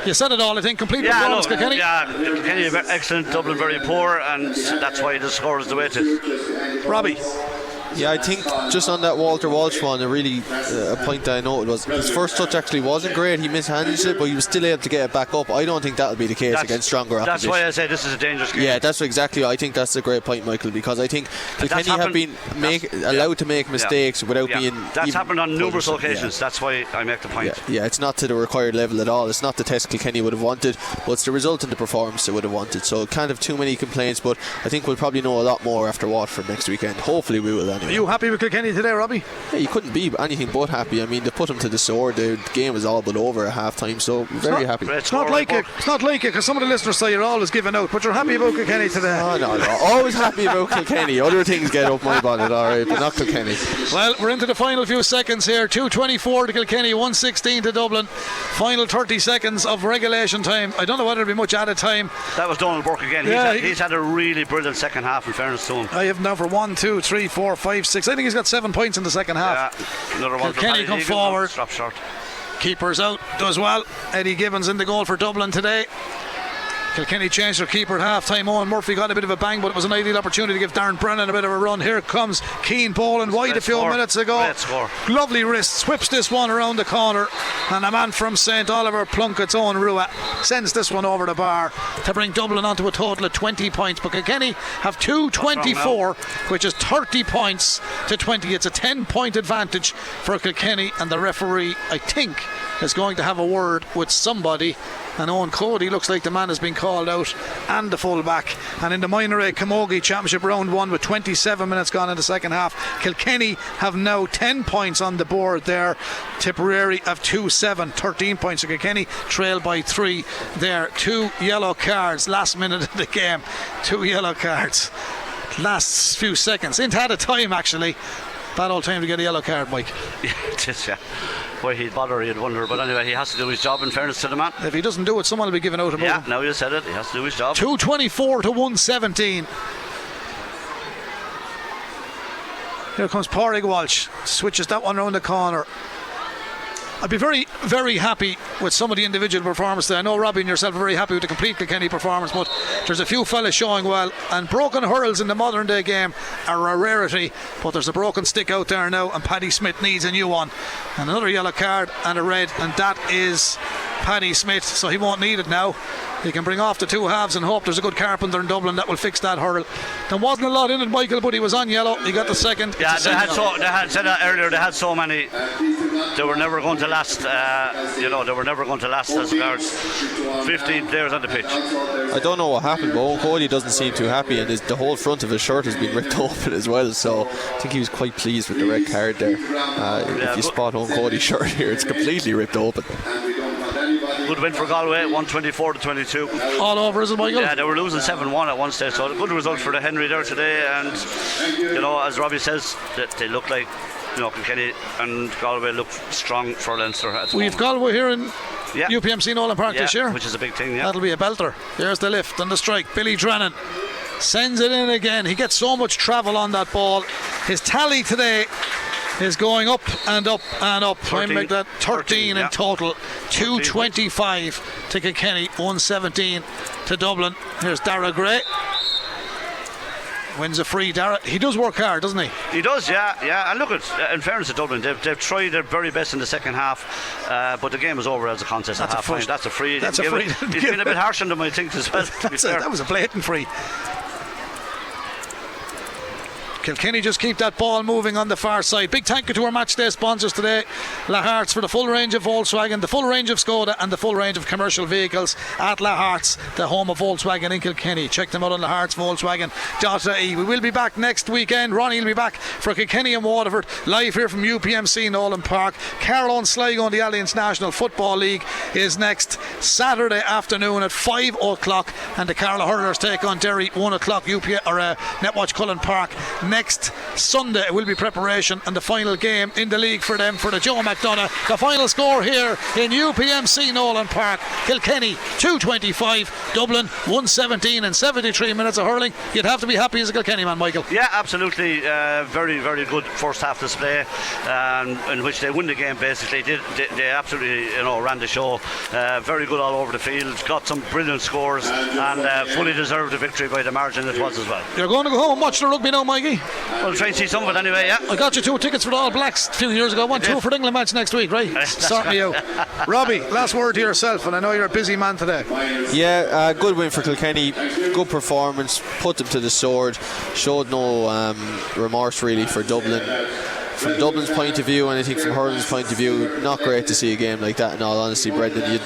You said it all, I think. Complete performance, Kilkenny. Yeah, Kilkenny excellent, Dublin very poor, and that's why the score is the way it is. Robbie. Yeah, I think just on that Walter Walsh one, a point that I noted was his first touch actually wasn't great. He mishandled it, but he was still able to get it back up. I don't think that'll be the case against stronger opposition. That's why I say this is a dangerous game. Yeah, that's exactly. I think that's a great point, Michael, because I think Kilkenny have been allowed to make mistakes without being. That's happened on numerous occasions. That's why I make the point. Yeah, it's not to the required level at all. It's not the test Kilkenny would have wanted, but it's the result in the performance they would have wanted. So can't have too many complaints, but I think we'll probably know a lot more after Watford next weekend. Hopefully we will anyway. Are you happy with Kilkenny today, Robbie? Yeah, you couldn't be anything but happy. I mean, they put him to the sword. The game was all but over at half time, so very happy. It's not like it because some of the listeners say you're always giving out, but you're happy about Kilkenny today. Oh no, always happy about Kilkenny. Other things get up my bonnet, alright, but not Kilkenny. Well, we're into the final few seconds here. 2:24 to Kilkenny, 1:16 to Dublin. Final 30 seconds of regulation time. I don't know whether it'll be much added time. That was Donald Burke again. He's had a really brilliant second half, in fairness to him. I have him down for 1, 2, 3, 4, 5, 6. I think he's got 7 points in the second half. Yeah, another one. Kilkenny come forward. Drop short. Keeper's out, does well. Eddie Gibbons in the goal for Dublin today. Kilkenny changed their keeper at half time. Owen Murphy got a bit of a bang, but it was an ideal opportunity to give Darren Brennan a bit of a run. Here comes Keane Boland wide a few minutes ago. Lovely wrist, whips this one around the corner, and a man from St. Oliver Plunkett's Owen Rua sends this one over the bar to bring Dublin onto a total of 20 points. But Kilkenny have 2:24, which is 30 points to 20. It's a 10-point advantage for Kilkenny, and the referee, I think, is going to have a word with somebody. And Owen Cody looks like the man has been called out, and the full back. And in the Minor A Camogie Championship round 1 with 27 minutes gone in the second half, Kilkenny have now 10 points on the board there. Tipperary have 2-7, 13 points. So Kilkenny trail by 3 there. 2 yellow cards last minute of the game. 2 yellow cards last few seconds into added time actually. Bad old time to get a yellow card, Mike. Yeah, it is, yeah. Why he'd bother, he'd wonder. But anyway, he has to do his job, in fairness to the man. If he doesn't do it, someone will be given out about Yeah, him. now you said it. He has to do his job. 224 to 117. Here comes Pádraig Walsh. Switches that one around the corner. I'd be very, very happy with some of the individual performances. I know Robbie and yourself are very happy with the complete Kilkenny performance, but there's a few fellas showing well, and broken hurls in the modern day game are a rarity, but there's a broken stick out there now, and Paddy Smith needs a new one. And another yellow card and a red, and that is Paddy Smith, so he won't need it now. He can bring off the two halves and hope there's a good carpenter in Dublin that will fix that hurl. There wasn't a lot in it, Michael, but he was on yellow. He got the second. Yeah, they had said that earlier. They had so many. They were never going to last. They were never going to last as regards 15 players on the pitch. I don't know what happened, but Owen Cody doesn't seem too happy, and the whole front of his shirt has been ripped open as well. So I think he was quite pleased with the red card there. If you spot Owen Cody's shirt here, it's completely ripped open. Good win for Galway, 124 to 22. All over, is it, Michael? Yeah, they were losing 7-1 at one stage, so a good result for the Henry there today. And as Robbie says, they look like Kilkenny and Galway look strong for Leinster. We've Galway here in UPMC Nolan Park this year, which is a big thing. Yeah, that'll be a belter. Here's the lift and the strike. Billy Drennan sends it in again. He gets so much travel on that ball. His tally today is going up and up and up. Trying to make that 13 in total. 225 to Kilkenny, 117 to Dublin. Here's Dara Gray. Wins a free. Dara, he does work hard, doesn't he? He does, yeah. And look, in fairness to Dublin, they've tried their very best in the second half, but the game was over as a contest at half time. That's a free. That's a free. He's been a bit harsh on them, I think, as well. That was a blatant free. Kilkenny just keep that ball moving on the far side. Big thank you to our matchday sponsors today, La Hart's, for the full range of Volkswagen, the full range of Skoda, and the full range of commercial vehicles at La Hart's, the home of Volkswagen in Kilkenny. Check them out on lahartsvolkswagen.ie. We will be back next weekend. Ronnie will be back for Kilkenny and Waterford, live here from UPMC Nolan Park. Carlow and Sligo in the Alliance National Football League is next Saturday afternoon at 5 o'clock, and the Carlow Hurlers take on Derry 1 o'clock. Netwatch Cullen Park. Next Sunday will be preparation and the final game in the league for them, for the Joe McDonagh. The final score here in UPMC Nolan Park: Kilkenny 225, Dublin 117, and 73 minutes of hurling. You'd have to be happy as a Kilkenny man, Michael. Yeah, absolutely. Very, very good first half display, in which they won the game. Basically, they absolutely ran the show. Very good all over the field. Got some brilliant scores, and fully deserved the victory by the margin it was as well. You're going to go home and watch the rugby now, Mikey? We'll try and see some of it anyway, yeah. I got you 2 tickets for the All Blacks a few years ago. I want 2 for the England match next week, right? Sort me out. Robbie, last word to yourself, and I know you're a busy man today. Yeah, good win for Kilkenny. Good performance. Put them to the sword. Showed no remorse really for Dublin. From Dublin's point of view, and I think from hurling's point of view, not great to see a game like that, in all honesty, Brendan.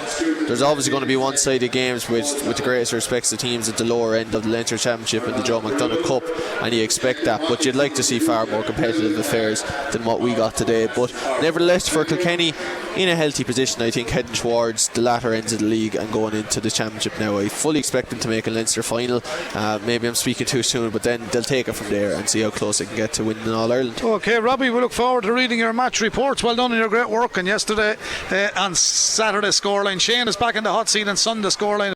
There's obviously going to be one-sided games with the greatest respects to teams at the lower end of the Leinster Championship and the Joe McDonagh Cup, and you expect that, but you'd like to see far more competitive affairs than what we got today. But nevertheless, for Kilkenny, in a healthy position, I think, heading towards the latter ends of the league and going into the championship now. I fully expect them to make a Leinster final. Maybe I'm speaking too soon, but then they'll take it from there and see how close they can get to winning All-Ireland. Okay, Robbie, we look forward to reading your match reports. Well done on your great work. And yesterday on Saturday scoreline, Shane is back in the hot seat, and Sunday scoreline